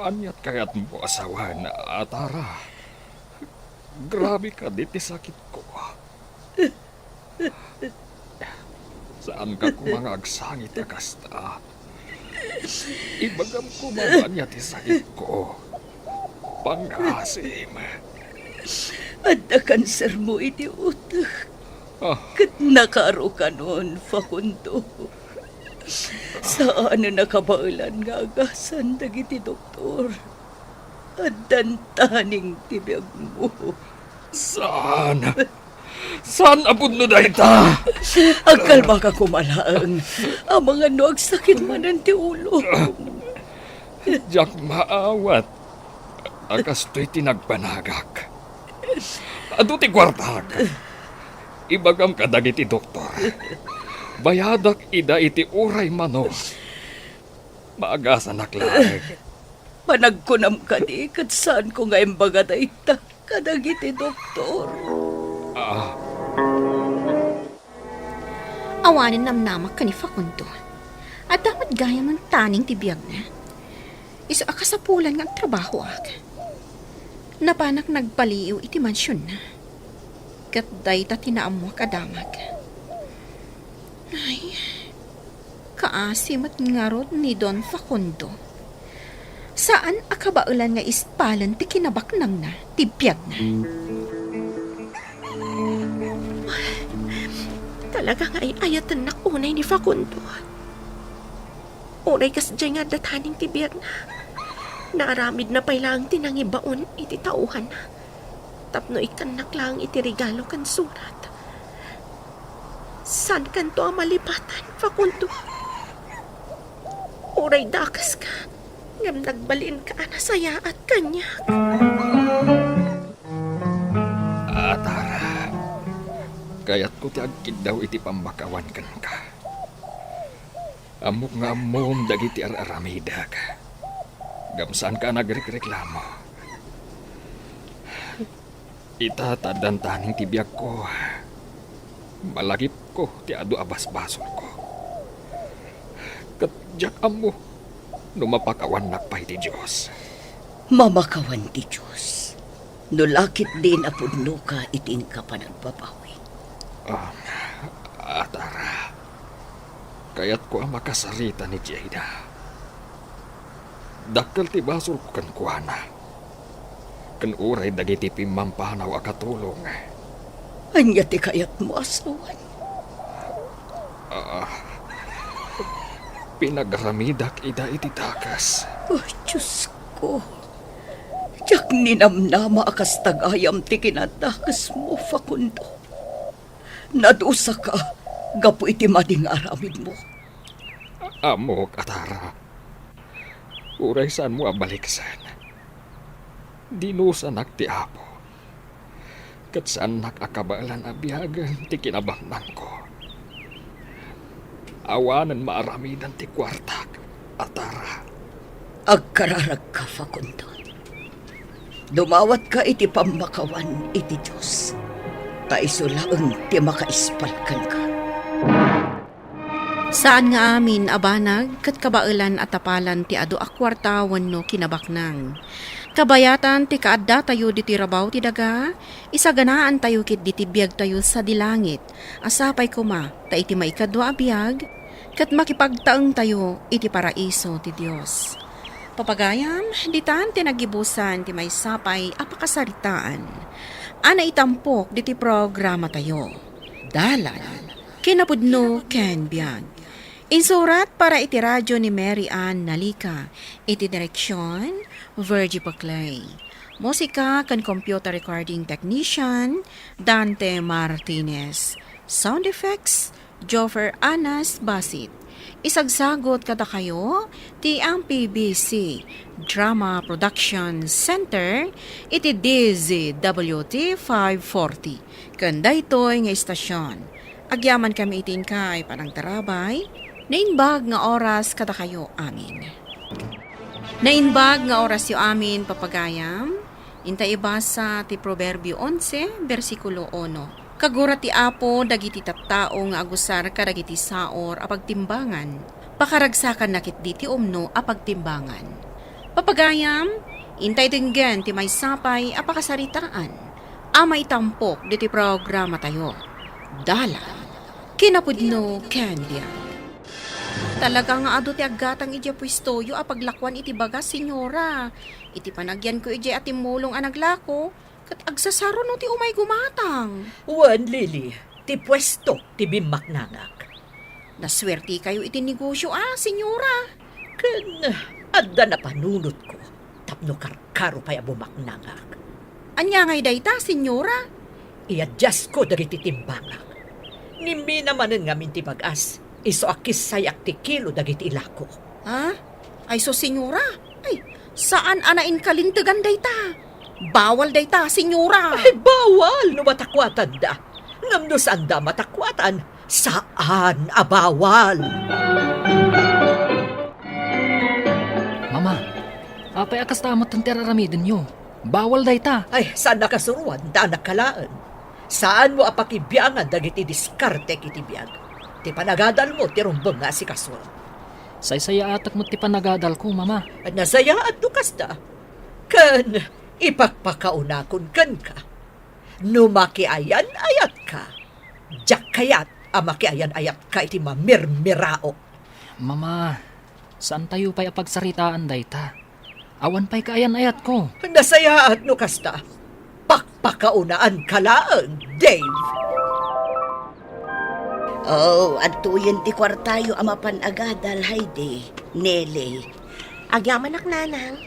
[SPEAKER 5] Anyat kayat mo asawa na atara. Grabe ka di ti sakit ko. Saan ka kumangagsangit akasta? Ibagam ko mamanya ti sakit ko. Pangasim.
[SPEAKER 7] Adda kanser mo iti utak. Kat nakaro ka nun, Facundo. Saan na nakabailan nga agasan dagiti doktor? Addan taning tibiyag mo.
[SPEAKER 5] Saan? Saan abod no dayta?
[SPEAKER 7] Agkalma ka kumalaang. Ang mga nuag sakit man ang ti ulo.
[SPEAKER 5] Diyak maawat. Akasto'y tinagpanagak. Ado ti kwartak. Ibagam ka dagiti doktor. Bayadak ida iti uray mano. Maagasan naklag.
[SPEAKER 7] Panagkunam ka di, kat saan ko nga imbaga da ita, kadagiti doktor.
[SPEAKER 2] Awanin namnamak ka ni Facundo. At dapat gaya man taning tibiyag na. Iso akasapulan ng trabaho ak. Napanak nagpaliw iti mansyon na. Kat day ta tinaamwa kadamag. Ay, kaasim at ngarod ni Don Facundo. Saan akabaulan nga ispalan ti kinabaknang na, tibiyag na.
[SPEAKER 8] Talaga nga ay ayatan na unay ni Facundo. Unay kas dyan nga dataning tibiyag na. Naaramid na pailang tinangibaon iti tauhan na. Tapno ikanak lang iti regalo kan surat. San kanto ang malipatan, Facundo? Uray dakas ka. Ngam nagbalin ka na saya at kanya.
[SPEAKER 5] Atara, kaya't ko ti agkid daw iti pambakawan kan ka. Amok nga amom dagiti araramida ka. Gamsaan ka nagreklamo. Itatadan taning tibiyag ko. Malagip ko ti adu abas-basol ko. Katjak amo, numapakawan nakpay ti Diyos.
[SPEAKER 7] Mamakawan ti Diyos. Nulakit din apudno ka itin ka pa nagbabawi.
[SPEAKER 5] Atara, kaya't ko ang makasarita ni Jada. Dakkel ti basol ko kan kuana. Kan uray dagiti pimampanaw a katulong.
[SPEAKER 7] Anya ti kayat mo asawan.
[SPEAKER 5] Pinagramidak ida iti takas.
[SPEAKER 7] Oh, Diyos ko. Tiyak ninamnama akas tagayam ti kinatakas mo, Facundo. Nadusa ka, gapu iti mading aramid mo.
[SPEAKER 5] Amok, Atara. Uray saan mo abaliksan. Dinusanak ti Apo. Kat saan nakakabalan abiyagan ti kinabangnan ko. Awanan maaramidan ti kwartak, Atara.
[SPEAKER 7] Agkararag ka, Facundo. Dumawat ka iti pamakawan iti Diyos. Taisulaang ti makaispalkan ka.
[SPEAKER 2] Saan nga amin abanag kat kabailan at tapalan ti adu akwartawan no kinabaknang. Kabayatan ti kaadda tayo di tirabaw ti daga, isaganaan tayo kit di tibiyag tayo sa dilangit, asapay kuma ta iti maikadwa abiyag, kat makipagtaeng tayo iti paraiso ti Dios. Papagayam, ditan ti nagibusan ti may sapay apakasaritaan. Ana itampok di ti programa tayo. Dalan, kinapudno ken biyag. Insurat para iti radyo ni Mary Ann Nalika, iti direksyon, Virgie Paclay. Musika kan computer recording technician, Dante Martinez. Sound effects, Joffer Anas Basit. Isagsagot kada kayo, ti ang PBC Drama Production Center, iti DZWT 540. Kanda ito'y nga istasyon. Agyaman kami itin kay Panang Tarabay, nainbag nga oras kada kayo amin. Nainbag nga oras yo amin papagayam, inta ibasa ti Proverbio 11, versikulo 1. Kagura ti Apo dagiti tattao nga agusar kadagiti saor a pagtimbangan, pakaragsakan nakit di ti umno a pagtimbangan. Papagayam, intay tinggen ti may sapay a pakasaritaan, a may tampok di ti programa tayo. Dala, kinapudno Candia. Talaga nga ado ti aggatang iti pwestoyo a paglakwan iti baga, senyora. Iti panagyan ko iti atimulong a naglako, kat agsasaro no ti umay gumatang.
[SPEAKER 9] Wan, Lili, ti pwesto ti bimaknangak.
[SPEAKER 2] Naswerte kayo iti negosyo senyora.
[SPEAKER 9] Ken, adda na panunot ko, tapno karkaro pa'y bumaknangak.
[SPEAKER 2] Anya ngay dayta, senyora?
[SPEAKER 9] I-adjust ko dagiti timbangak. Nimbi namanen nga minti pag-as, iso akis sayak ti kilo dagiti ilako.
[SPEAKER 2] Ha? Ay so, senyora? Ay, saan anain kalintigan dayta? Bawal dayta, senyora.
[SPEAKER 9] Ay, bawal no matakwatan da. Ngam no saan da matakwatan, saan abawal?
[SPEAKER 10] Mama, apay akas tamot ang tiraramidin nyo. Bawal dayta.
[SPEAKER 9] Ay, saan nakasuruan da nakalaan? Saan mo apakibiyangan dagiti diskarte kiti biyag? Ti panagadal mo, ti rumbang nga si kaswal.
[SPEAKER 10] Say-saya atak mo ti panagadal ko, Mama.
[SPEAKER 9] At nasayaan dukas da. Kan, ipagpakaunakon kan ka. No makiayan ayat ka. Diyak kayat, makiayan ayat ka iti mamirmirao.
[SPEAKER 10] Mama, saan tayo pa'y apagsaritaan dayta? Awan pa'y kaayan ayat ko.
[SPEAKER 9] Nasayaan dukas da. Pakpakaunaan kalaan, Dave.
[SPEAKER 7] Oh, adtuyen ti kwartayo amapan agadal, Heidi. Nele.
[SPEAKER 8] Agyaman ak nanang.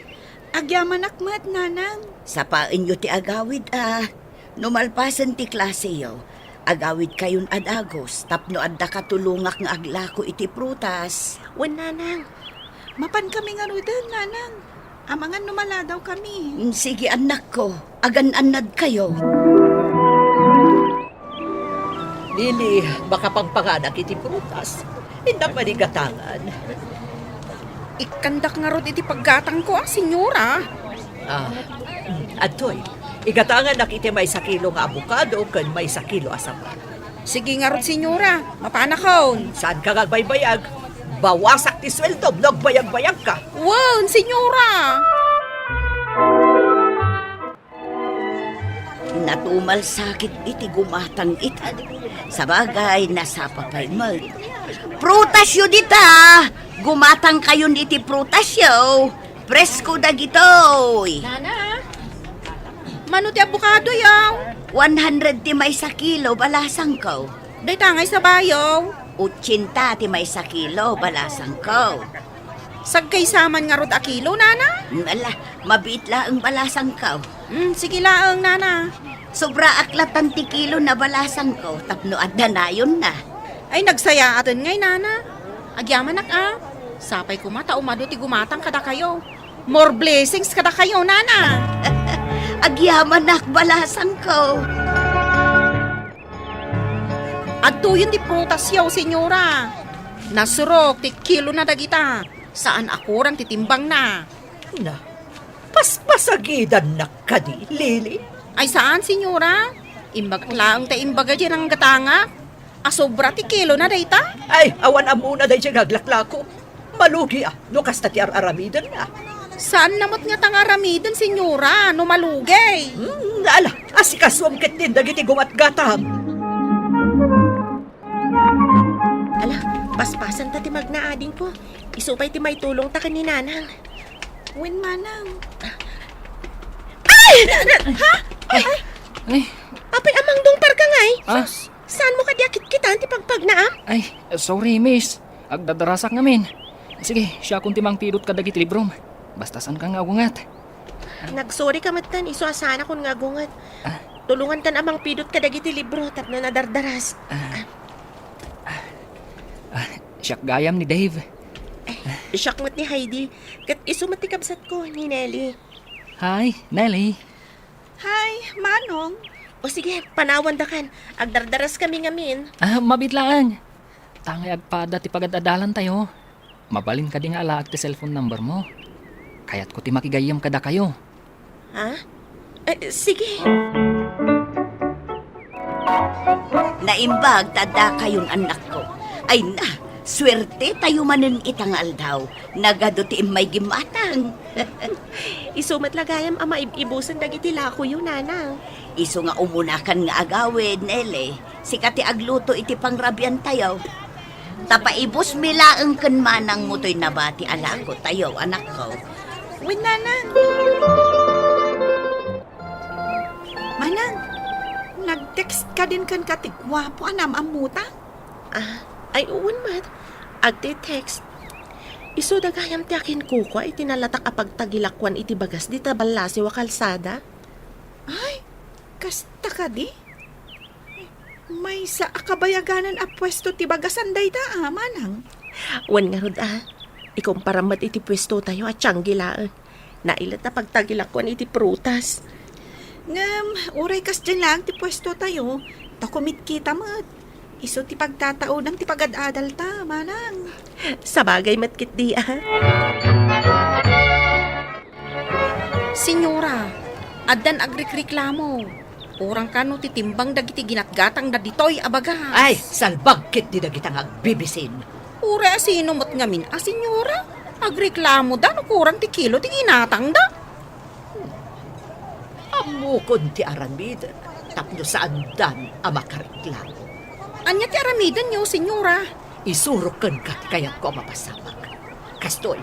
[SPEAKER 4] Agyaman akmat, nanang.
[SPEAKER 7] Sa painyo ti agawid numalpasan ti klase yo. Agawid kayon adagos, tapno adda katulungak nga aglako iti prutas.
[SPEAKER 8] Wan, nanang.
[SPEAKER 4] Mapan kami nga rudan, nanang. Amangan numala daw kami.
[SPEAKER 7] Sige anak ko, agan-anad kayo.
[SPEAKER 9] Lili, baka pangpanganak iti prutas. Indang manigatangan.
[SPEAKER 2] Ikandak nga rod iti paggatang ko, senyora.
[SPEAKER 9] Antoy, igatangan nak iti may sakilo nga abukado kan may sakilo asaman.
[SPEAKER 2] Sige nga rod, senyora. Mapanakaon.
[SPEAKER 9] Saan ka gagbaybayag? Bawasak ti sweldo, nagbayag-bayag ka.
[SPEAKER 2] Wow, senyora.
[SPEAKER 7] Natumal sakit iti gumatang itad. Sa bagay, nasa papay mag. Prutasyo dita! Gumatang kayo iti prutasyo. Presko dagitoy.
[SPEAKER 2] Nana, mano ti abukado yaw?
[SPEAKER 7] 100 ti may sa kilo, balasang ko.
[SPEAKER 2] Day tangay sa bayaw.
[SPEAKER 7] 80 ti may sa kilo, balasang ko.
[SPEAKER 2] Sagkay saman nga rod a kilo, nana?
[SPEAKER 7] Ala, mabit lang balasang ko.
[SPEAKER 2] Sige laang, nana.
[SPEAKER 7] Sobra aklatan ti kilo na balasang ko, tapno adda na yun na.
[SPEAKER 2] Ay, nagsaya atin ngay, nana. Agyaman nak, Sapay kumata, umado ti gumatang kada kayo. More blessings kada kayo, nana.
[SPEAKER 7] Agyaman nak balasang ko.
[SPEAKER 2] Adto yun ti prutas yaw, senyora. Nasurok, ti kilo na dagita. Saan ako rang titimbang na?
[SPEAKER 9] Na, paspasagidan na ka di, Lili.
[SPEAKER 2] Ay saan, senyora? Imbag laang ta imbaga dyan ang gatanga. Asobra ti kilo na dayta?
[SPEAKER 9] Ay, awan amuna day siya naglaklako. Malugi no kasta ti aramidan na.
[SPEAKER 2] Saan namot nga tangaramidon, senyora, no malugay?
[SPEAKER 9] Ala, asikaswam ket din dagiti gumatgatang.
[SPEAKER 8] Ala, paspasan ta ti magnaading ko. Isupay ti may tulong ta ni nanang.
[SPEAKER 4] Win, manang.
[SPEAKER 10] Ay,
[SPEAKER 8] Apay amang dong parka ngay.
[SPEAKER 10] Saan
[SPEAKER 8] mo kadiakit kita ti pagpagnaam?
[SPEAKER 10] ay, sorry miss. Agdadarasak ngamin. Sige, siya kung timang pidot ka dagiti librom. Basta saan ka nga agungat.
[SPEAKER 8] Nagsorry ka matan, iso asana kun nga gungat. Tulungan kan amang pidot ka dagiti libro tap na nadardaras.
[SPEAKER 10] Siyak gayam ni Dave.
[SPEAKER 8] Siyak mat ni Heidi. Kat iso matikabsat ko ni Nelly.
[SPEAKER 10] Hi, Nelly.
[SPEAKER 4] Hi, manong.
[SPEAKER 8] O sige, panawan da kan. Agdardaras kami ngamin.
[SPEAKER 10] Mabitlaan. Tangay agpada ti pagadadalan tayo. Mabalin ka di nga alaag ti cellphone number mo. Kaya't ko ti makigayam kada kayo.
[SPEAKER 8] Ha? Sige.
[SPEAKER 7] Naimbag, tada kayong anak ko. Ay na, swerte tayo manen itangal daw. Nagado ti may gimatang.
[SPEAKER 8] Isumat lagayam ama ibusan dagiti lako yun, nanang.
[SPEAKER 7] Iso nga umunakan nga agawid, Nele. Sikati agluto iti pangrabyan tayo. Tapaibos milaang kan manang motoy nabati alako tayo, anak ko.
[SPEAKER 4] Win, nanang. Manang, nag-text ka din kan katigwapo anam amuta?
[SPEAKER 8] Ay uwan mat. Agti text. Iso dagayam ti akin kuko ay tinalatak apagtagilakwan iti bagas di tabalasi wa kalsada.
[SPEAKER 4] Ay, kasta ka di? May sa akabayaganan a pwesto ti bagasan dayta, manang.
[SPEAKER 8] Wan nga rod ikumpara mat iti pwesto tayo at tiyanggilaan. Nailat na pagtagilakwan iti prutas.
[SPEAKER 4] Ngam, uray kas dyan lang ti pwesto tayo. Takumit kita mat. Iso ti pagtataunang ti pagad-adal ta, manang.
[SPEAKER 8] Sabagay matkit di
[SPEAKER 2] Senyora, addan agrekreklamo. Orang kano titimbang dagiti ginatgatang da ditoy abagas.
[SPEAKER 9] Ay, salbagkit di dagitang agbibisin.
[SPEAKER 2] Ura sino mo't ngamin senyora? Agreklamo da no kurang ti kilo ti ginatang da.
[SPEAKER 9] Amukon ti aramid. Tapno saan dan amakareklamo.
[SPEAKER 2] Anya ti aramidan niyo, senyora?
[SPEAKER 9] Isurukan ka ti kayat ko mapasamak. Kastoy,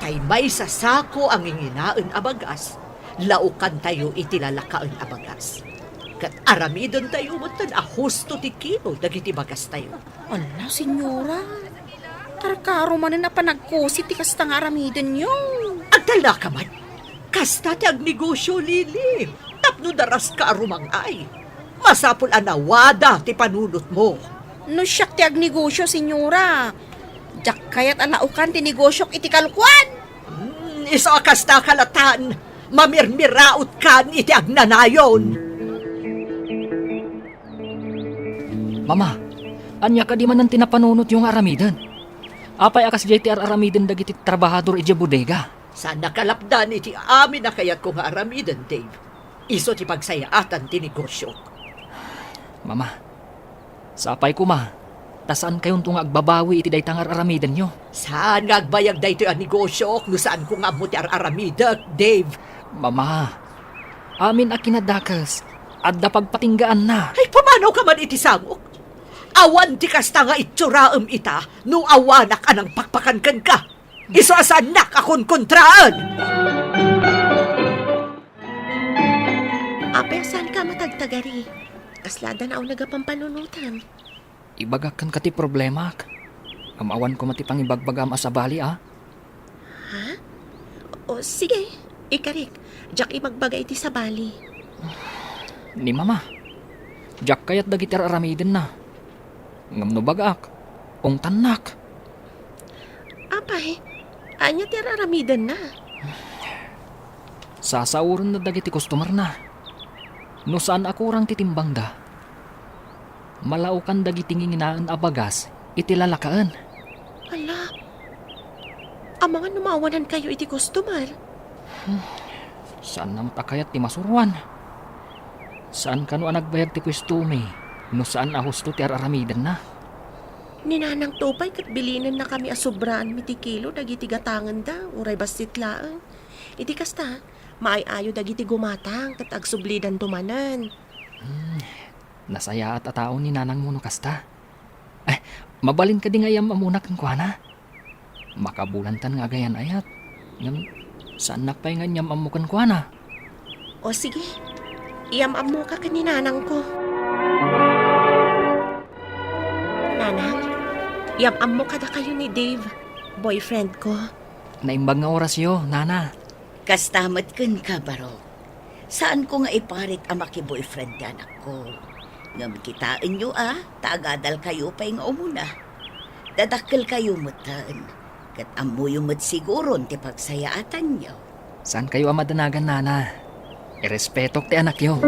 [SPEAKER 9] kay may sasako ang inginaan abagas. Laukan tayo itilalakaon abagas. Kat aramidon tayo mutan husto ti kilo dagiti bagas tayo.
[SPEAKER 2] Ala, senyora. Karkaro man na panagkusi ti kastang aramidan niyo.
[SPEAKER 9] Agdala ka man. Kasta ti agnegosyo, Lili. Tapno daras ka arumangay. Masapul anawada ti panunot mo.
[SPEAKER 2] No siyak ti agnegosyo, senyora. Jak kayat alaukan ti negosyok iti kalkuan.
[SPEAKER 9] Iso kasta kalatan. Mamirmiraot kan iti agnanayon.
[SPEAKER 10] Mama, anya ka di man ang tinapanunot yung aramidan. Apay akas JTR aramidan dagiti trabahador iti bodega.
[SPEAKER 9] Saan nakalapdan iti amin na kayat kong aramidan, Dave. Iso ti pagsayaatan ti negosyo.
[SPEAKER 10] Mama, sapay ko ma, tasaan kayon tunga agbabawi iti daytangar aramidan nyo.
[SPEAKER 9] Saan nga agbayag da ito ang negosyo? No saan ko nga mo ti aramidak, Dave?
[SPEAKER 10] Mama, amin a kinadakas, adda pagpatinggaan na.
[SPEAKER 9] Ay, pamanaw ka man iti sangok? Awan ti kasta nga itsuraem ita, no awanak anang pakpakan ka. Iso asanak akon kontraan.
[SPEAKER 8] Apay, saan ka matagtagari? Kaslada na ako nagapampanunutan.
[SPEAKER 10] Ibagakan ka ti problema. Amawan ko mati pangibagbagam asabali ah.
[SPEAKER 8] Ha? O sige, ikarik. Jack imagbagay iti sa bali.
[SPEAKER 10] Ni mama, jak kayat dagiti aramiden na. Ngam no bagak, ong tanak.
[SPEAKER 8] Apay, anya ti aramidan na.
[SPEAKER 10] Sasauran na dagiti customer na. No saan ako rang titimbang da. Malaukan dagiti nginaan abagas, iti lalakaan.
[SPEAKER 8] Ala, amangan numawanan kayo iti customer.
[SPEAKER 10] Saan naman takayat ti masuruan? Saan ka no nagbayag ti pwestume? No saan ahusto ti aramidan na?
[SPEAKER 8] Ninanang tupay kat bilinan na kami asubraan miti kilo dagiti gatangan da, uray bastit laang. Iti kasta, maayayo dagiti gumatang kat agsublidan tumanan.
[SPEAKER 10] Nasaya at ataon ni nanang mo no kasta. Ay, mabalin ka di ngayam amunak ng kuana. Makabulantan nga gayan ayat. Ngam, saan nakpay nga nyam amukan kuana?
[SPEAKER 8] O sige, iyamam mo ka kaninanang ko. Nanang, iyamam mo kada kayo ni Dave, boyfriend ko.
[SPEAKER 10] Naimbag nga oras yo, nana.
[SPEAKER 7] Kastamat kan ka, baro. Saan ko nga iparit ang maki-boyfriend ti anak ko? Ngam kitaan nyo tagadal kayo pa nga umuna. Dadakkel kayo mutan. Kat amuyo mat siguro ti pagsayaatan nyo.
[SPEAKER 10] Saan kayo amadanagan, nana? Irespetok ti anak yo.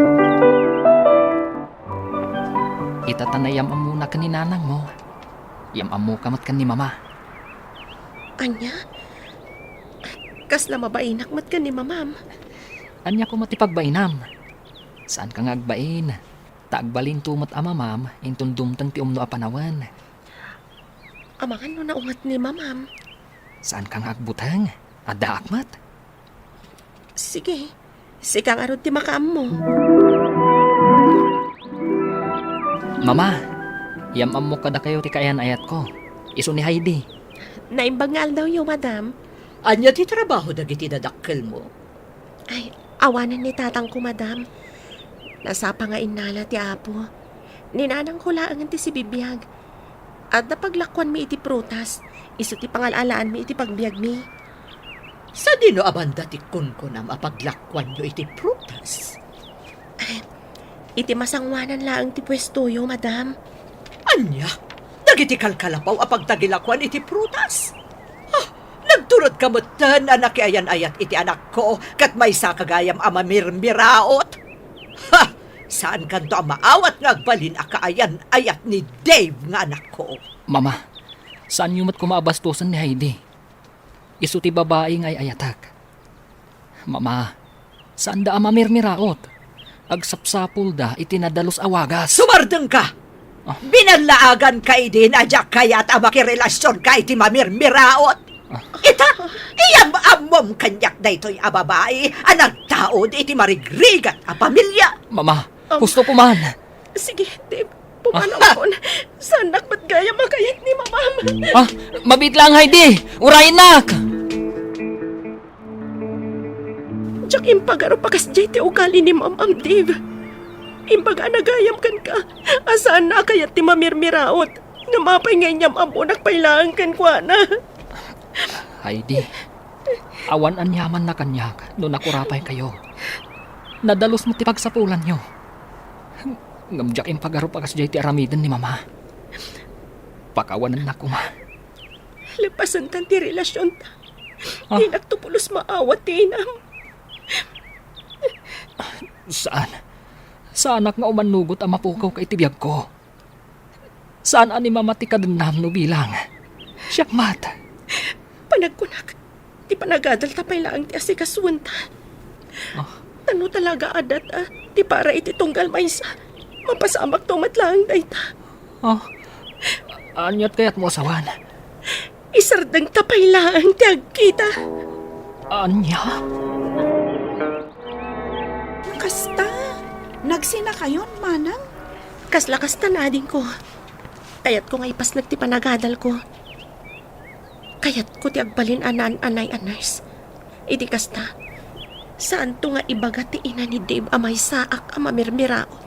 [SPEAKER 10] Itatanayam amuna ka ni nanang mo. Yam amu kamat kan ni mama.
[SPEAKER 8] Anya? Kasla mabainak mat ka ni mamam.
[SPEAKER 10] Anya ko matipagbainam. Saan ka nga agbain? Taagbalin tumat amamam, intundumtang ti umno apanawan.
[SPEAKER 8] Amangan no naungat ni mamam.
[SPEAKER 10] Saan ka nga agbutang? Adda akmat?
[SPEAKER 8] Sige, sikang arod ti makaam mo.
[SPEAKER 10] Mama, yamam mo kada kayo ti kayan ayat ko. Iso ni Heidi.
[SPEAKER 8] Naimbangal daw yo, madam.
[SPEAKER 9] Anya ti trabaho dagiti dadakkel mo?
[SPEAKER 8] Ay, awanan ni tatang ko, madam. Nasa pa nga inala ti apo. Ninanang hulaangan ti si bibiyag. At napaglakwan mi iti prutas, iso ti pangalalaan mi iti pagbiag mi.
[SPEAKER 9] Sa dino abanda ti kunkunam apaglakwan nyo iti prutas?
[SPEAKER 8] Iti masangwanan laang ti pwestoyo, madam.
[SPEAKER 9] Anya? Dagiti kalkalapaw apagtagilakwan iti prutas? Nagturod kamutan anak ayan ayat iti anak ko kat may sa kagayam amamirmiraot. Ha! Saan kanto ang maawat nga agbalin akaayan ayat ni Dave nga anak ko?
[SPEAKER 10] Mama, saan yung mat kumabastusan ni Heidi? Iso ti babae ngay ayatak. Mama, saan da amamirmiraot? Agsapsapul da itinadalos awagas.
[SPEAKER 9] Sumardeng ka! Binalaagan ka din adyak kayat ang makirelasyon ka iti mamirmiraot. Ita, iyam amom kanyak da ito'y ababae, anak taod iti marigrigat a pamilya.
[SPEAKER 10] Mama, gusto ko man.
[SPEAKER 8] Sige, Dave. Pumanaw ko na. Sanak ba't gaya makayat ni mamam?
[SPEAKER 10] Mabit lang, Heidi. Urainak!
[SPEAKER 8] Diyak impagaro pakas jay ti ugali ni mamam, Dave. Imbaga nagayam kan ka. Asaan na kayat ti mamirmiraot. Namapay ngayam amo nakpailangan kan kwa na.
[SPEAKER 10] Heidi, Awan anyaman na kanyak no nakurapay kayo. Nadalos mo ti pagsapulan nyo. Ngamjak yung pagarup akas jay ti aramiden ni mama. Pakawanan na ko ma.
[SPEAKER 8] Lepasan tan ti relasyon ta. Di nagtupulos maawat tinam.
[SPEAKER 10] Saan? Saan nga umanugot ang mapukaw kay tibiyag ko? Saan ani mamati ka dinam no bilang? Siyak mat.
[SPEAKER 8] Panagkunak. Di panagadal tapay lang ti asikasuan ta. Ano talaga adat Di para iti tunggal maysa. Mapasamak tumat lang dayta.
[SPEAKER 10] Anyat kaya't mo asawan?
[SPEAKER 8] Isardang tapay lang ti agkita.
[SPEAKER 10] Anya?
[SPEAKER 4] Kasta, nagsina kayon, manang?
[SPEAKER 8] Kaslakas tanadin ko. Kayat ko nga ipas nagti panagadal ko. Kayat ko ti agbalin anay-anays. Iti kasta, saan to nga ibaga ti ina ni Dave amay saak amamirmiraot.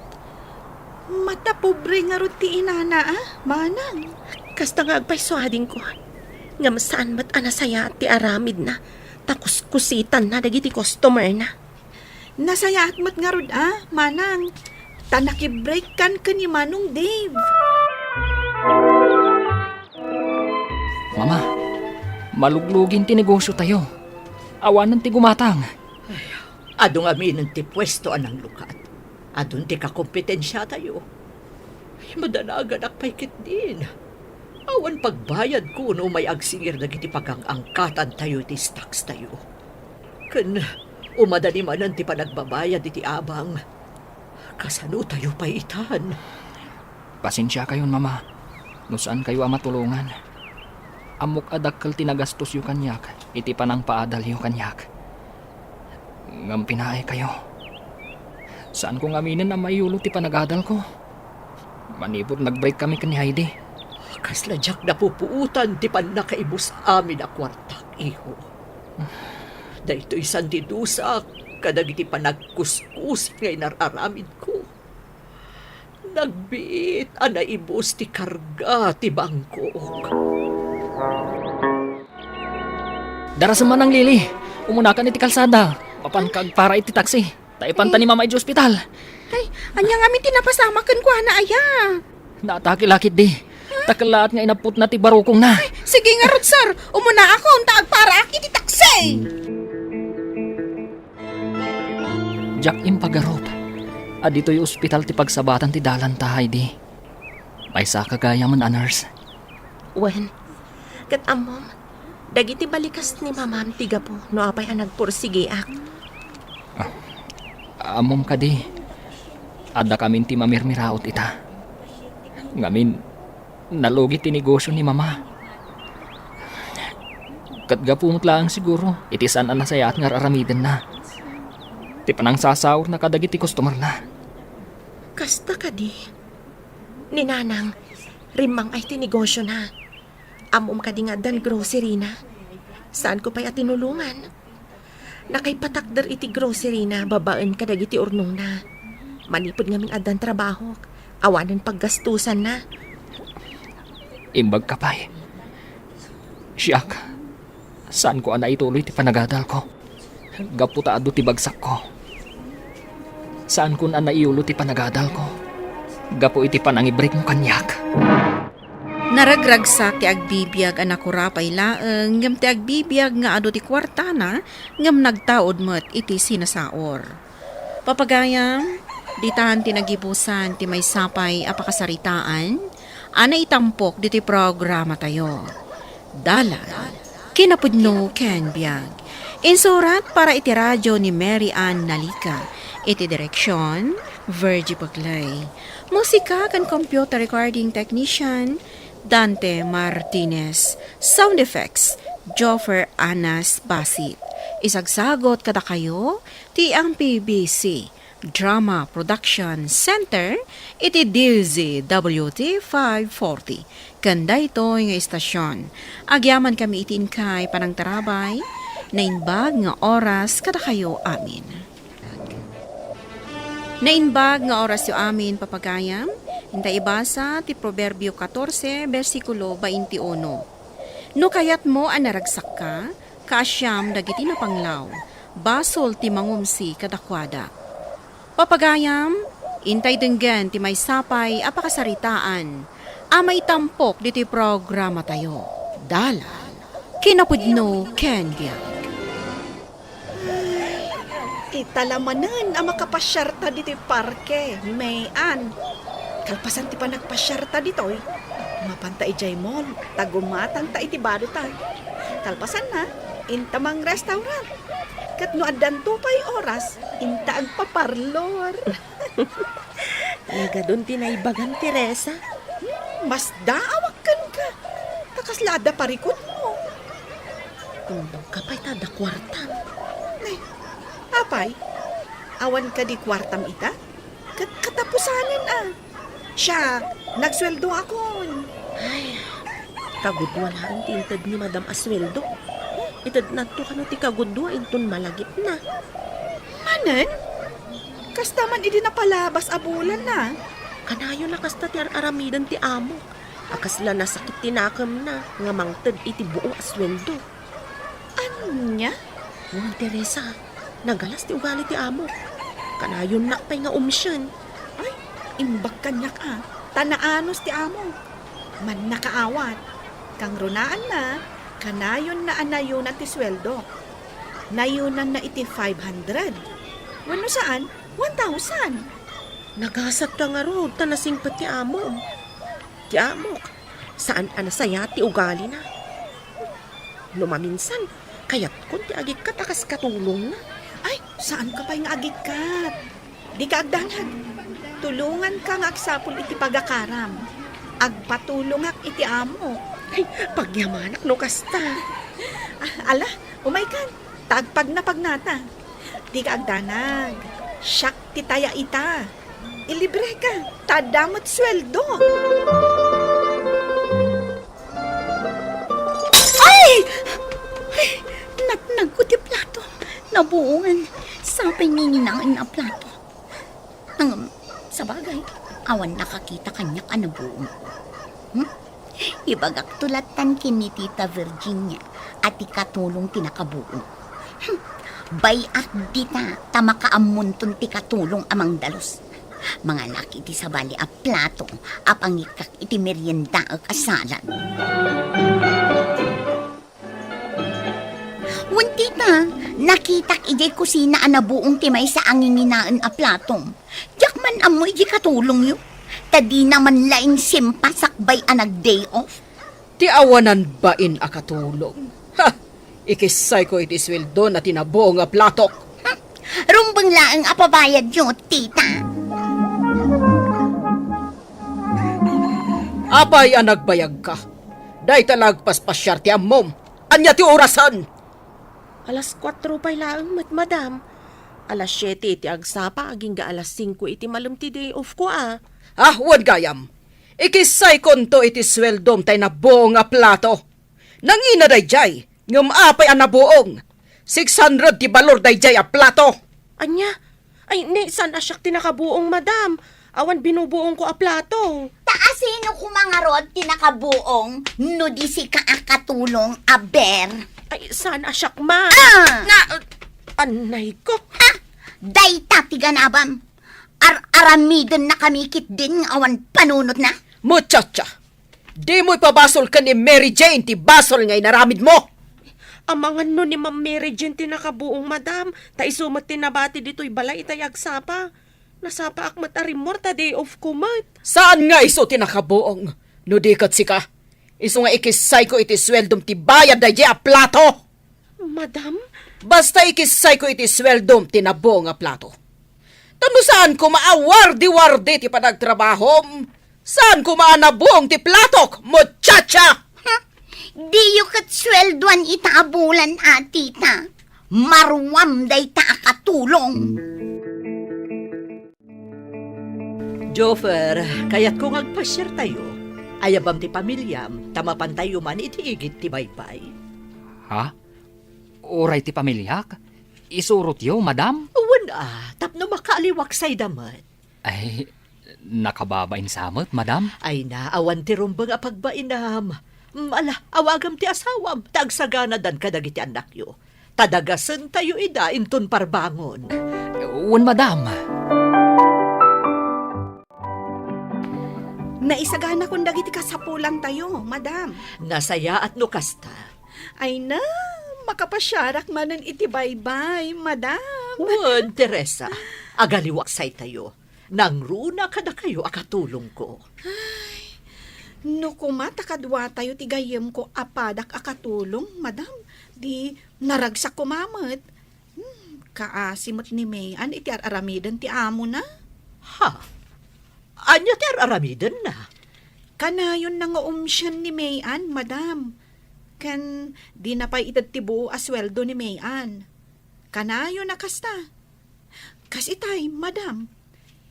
[SPEAKER 4] Mata pobre nga ro ti inana, manang?
[SPEAKER 8] Kasta nga agpaysuadin ko. Ngam saan mat anasaya ti aramid na. Takus-kusitan na dagiti customer na.
[SPEAKER 4] Nasaya at mat nga rod, manang? Tanaki-break kan ni Manong Dave.
[SPEAKER 10] Mama, maluglugin ti negosyo tayo. Awanan ti gumatang.
[SPEAKER 9] Adong amin ti pwesto anang lukat. Adun ti kakompetensya tayo. Madanagan akpaykit din. Awan pagbayad ko no may agsingir na giti pagangangkatan tayo ti stocks tayo. Kan umadani manan ti panagbabayad iti abang. Kasano tayo paitan?
[SPEAKER 10] Pasensya kayon, mama. No saan kayo matulungan? Amok adakkel tinagastos yu kanyak. Iti panang paadal yu kanyak. Ngam pinaay kayo. Saan kong aminin na mayulo ti panagadal ko? Manipod nag-break kami kani Heidi.
[SPEAKER 9] Kasladyak na pupuutan ti pan nakaibus amin a kwartak, iho. Dahito isan ti dusa, kadag iti panagkuskus ngay nararamid ko. Nagbiit anaibus ti karga ti bangkok.
[SPEAKER 10] Darasan man ang Lili. Umunakan iti kalsada. Papankag para iti taksi. Taipanta ni mama iti ospital.
[SPEAKER 8] Ay, anyang amin tinapasama kan ko na aya.
[SPEAKER 10] Naatake lakit di. Takalaat nga inaput na ti barukong na.
[SPEAKER 8] Sige nga rod, sir. Umuna ako, taag para aki di taksi.
[SPEAKER 10] Jack impagarop. Adito yung ospital ti pagsabatan ti dalan ta, Heidi. May sa kagaya man, nurse.
[SPEAKER 8] Wen, kat amom, dagiti balikas ni mamam tiga po, no apay ang nagpursige ak.
[SPEAKER 10] Amom ka di. Ada kamin ti mamirmiraot ita. Ngamin, nalugi ti negosyo ni mama. Katgapumot lang siguro, itisan ang nasayat nga raramiden na. Ti panang sasawr na kadagiti customer na.
[SPEAKER 8] Kasta ka di. Ninanang, rimang ay tinegosyo na. Amom ka di nga dan grocery na. Saan ko pa'y atinulungan? Nakaipatakdar iti grocery na, babaan ka dagiti urnong na. Manipod ngamin adan trabaho, awanan paggastusan na.
[SPEAKER 10] Imbag ka pa'y. Siyak, saan ko ana ituloy ti panagadal ko? Gaputa ado ti bagsak ko. Saan kun ana iulo ti panagadal ko? Gapo iti panangibreak mo kanyak.
[SPEAKER 2] Naragragsak ti agbibiyag anak kurapay laeng ngem ti agbibiyag nga ado ti kwartana ngem nagtaod met iti sinasaor. Papagayam, ditahan ti nagibusan ti may sapay apakasaritaan, ana itampok diti programa tayo. Dalan, kinapudno ken biag. Insurat para iti radyo ni Mary Ann Nalika. Iti direksyon, Virgie Paglay. Musika kan computer recording technician, Dante Martinez. Sound effects, Joffer Anas Basit. Isagsagot kada kayo, ti ang PBC Drama Production Center, iti DZWT 540. Kanda ito nga istasyon. Agyaman kami itin kay panang tarabay, nainbag nga oras kada kayo amin. Nainbag nga oras yo amin papagayam, hintay ibasa ti Proverbio 14, versikulo 21. No kayat mo ang naragsak ka, kaasyam dagiti napanglaw, basol ti mangumsi kadakwada. Papagayam, intay denggan ti may sapay apakasaritaan, amay tampok diti programa tayo. Dala, kinapudno Ken Biag.
[SPEAKER 4] Italamanan ang makapasyarta dito parke, mayan. Kalpasan ti pa nagpasyarta dito, mapanta ijay mall, tagumatang ta iti baruta. Kalpasan na, intamang restaurant. Kat no adan to pa'y oras, inta ang paparlor.
[SPEAKER 8] Nagadun tinaibagan, Teresa.
[SPEAKER 4] Mas daawakan ka. Takaslada parikot mo.
[SPEAKER 8] Undang ka pa'y tada kwarta.
[SPEAKER 4] Apay, awan ka di kwartam ita? Katapusanan ah. Siya, nagsweldo akon.
[SPEAKER 8] Ay, kagudwa lang tintad ni Madam Asweldo. Itad na to kano ti kagudwa inton malagip na.
[SPEAKER 4] Manan? Kastaman idi napalabas abulan na.
[SPEAKER 8] Kanayo na kasta ti aramidan ti amo. Akasla nasakit tinakam na nga mangtad iti buo asweldo.
[SPEAKER 4] Anya?
[SPEAKER 8] Nung Teresa, nagalas ti ugali ti amo. Kanayon na pa'y nga umisyon.
[SPEAKER 4] Ay, imbag kanyak ah. Tanaanos ti amo. Man nakaawat. Kang runaan na, kanayon na anayunan ti sweldo. Nayunan na iti 500. Wano saan? 1,000.
[SPEAKER 8] Nagasat ka nga ro, tanasing pa ti amo. Ti amo, saan anasaya ti ugali na? Lumaminsan, kaya't kung ti agik akas katulong na.
[SPEAKER 4] Ay, saan ka pa nga agikat? Di ka agdanag. Tulungan ka nga agsapol iti pagakaram. Agpatulong ak iti amo.
[SPEAKER 8] Ay, pagyamanak no kasta.
[SPEAKER 4] Ala, umaykan. Tagpag na pagnata. Di ka agdanag. Siyak ti taya ita. Ilibre ka. Tadamot sweldo.
[SPEAKER 11] Ay! Nagkuti plato. Nabuungan. Sapay ninginangin na plato. Sa bagay, awan nakakita kanyak anabuong. Ibagak tulatan kini Tita Virginia at ikatulong tinakabuong. Bayat dita tamakaamunton ti katulong amang dalos. Mga laki iti sabali a plato apangikak iti merienda ak asalan. Tita, nakitak ijay kusina anabuong timay sa anginginaan a platong. Diyak man amoy di katulong yu. Tadi naman laing simpasakbay anag day off.
[SPEAKER 2] Ti awanan bain a katulong. Ha! Ikisay ko iti sweldo na tinabong a platok.
[SPEAKER 11] Rumbang laang apabayad yu, tita.
[SPEAKER 2] Apay ang nagbayag ka. Day talagpas pasyar ti ammom. Anya ti orasan.
[SPEAKER 8] Alas 4 pa'y laang madam. Alas 7 iti agsapa, aging ga alas 5 iti malam ti day off ko ah.
[SPEAKER 2] Ah, wad gayam. Ikisay konto iti sweldom tay nabuong a plato. Nangina day jay, ngam apay ang nabuong. 600 ti balor day jay a plato.
[SPEAKER 8] Anya? Ay, ne, saan asyak tinakabuong madam? Awan binubuong ko a plato.
[SPEAKER 11] Taasino kumangarod tinakabuong no di si kaakatulong a ber.
[SPEAKER 8] Ay, saan asyak ma?
[SPEAKER 11] Ah!
[SPEAKER 8] Anay ko.
[SPEAKER 11] Day tatiganabam. Aramidon na kamikit din awan panunot na.
[SPEAKER 2] Muchacha, di mo ipabasol ka ni Mary Jane ti basol ngay naramid mo.
[SPEAKER 8] Amangan no ni Ma'am Mary Jane tinakabuong madam. Ta isumat tinabati dito'y balay itay agsapa. Nasapa akmat arimor ta day off kumat.
[SPEAKER 2] Saan nga iso tinakabuong? No di kat sika. Iso nga ikisay ko iti sweldom ti bayad day a plato.
[SPEAKER 8] Madam?
[SPEAKER 2] Basta ikisay ko iti sweldom ti nabuong a plato. Tano saan ko maawar-di-wardi ti panagtrabahom? Saan ko maanabuong ti platok, muchacha?
[SPEAKER 11] Di yu kat sweldoan itaabulan tita. Marwam day taakatulong.
[SPEAKER 9] Jofer, kaya't kung agpasyar tayo, ayabam ti pamilyam, tamapantay man iti igit ti baypay.
[SPEAKER 10] Ha? Oray ti pamilyak? Isurot yo, madam?
[SPEAKER 9] Wala, tapno makaaliwak say damat.
[SPEAKER 10] Ay, nakababain samot, madam?
[SPEAKER 9] Ay na, awan ti rumbang apagbainam. Ala, awagam ti asawam, tagsagana dan kadagiti anak yo. Tadagasan tayo ida inton parbangon.
[SPEAKER 10] Wan, madam.
[SPEAKER 4] Naisagana kung dagiti kasapulan tayo, madam.
[SPEAKER 9] Nasaya at nukasta.
[SPEAKER 4] Ay na, makapasyarak manan iti baybay, madam.
[SPEAKER 9] Wan, Teresa, agaliwaksay tayo. Nang runa kada kayo akatulong ko.
[SPEAKER 4] No kumata kadwa tayo ti gayem ko apadak akatulong, madam. Di naragsak ko mamat. Kaasimot ni Mayan iti aramidan ti amo na.
[SPEAKER 9] Ha? Anya ti aramidan na?
[SPEAKER 4] Kanayon na nga umsyan ni Mayan, madam. Kan di na pa'y itad ti buo asweldo ni Mayan. Kanayon na kasta. Kasitay, madam.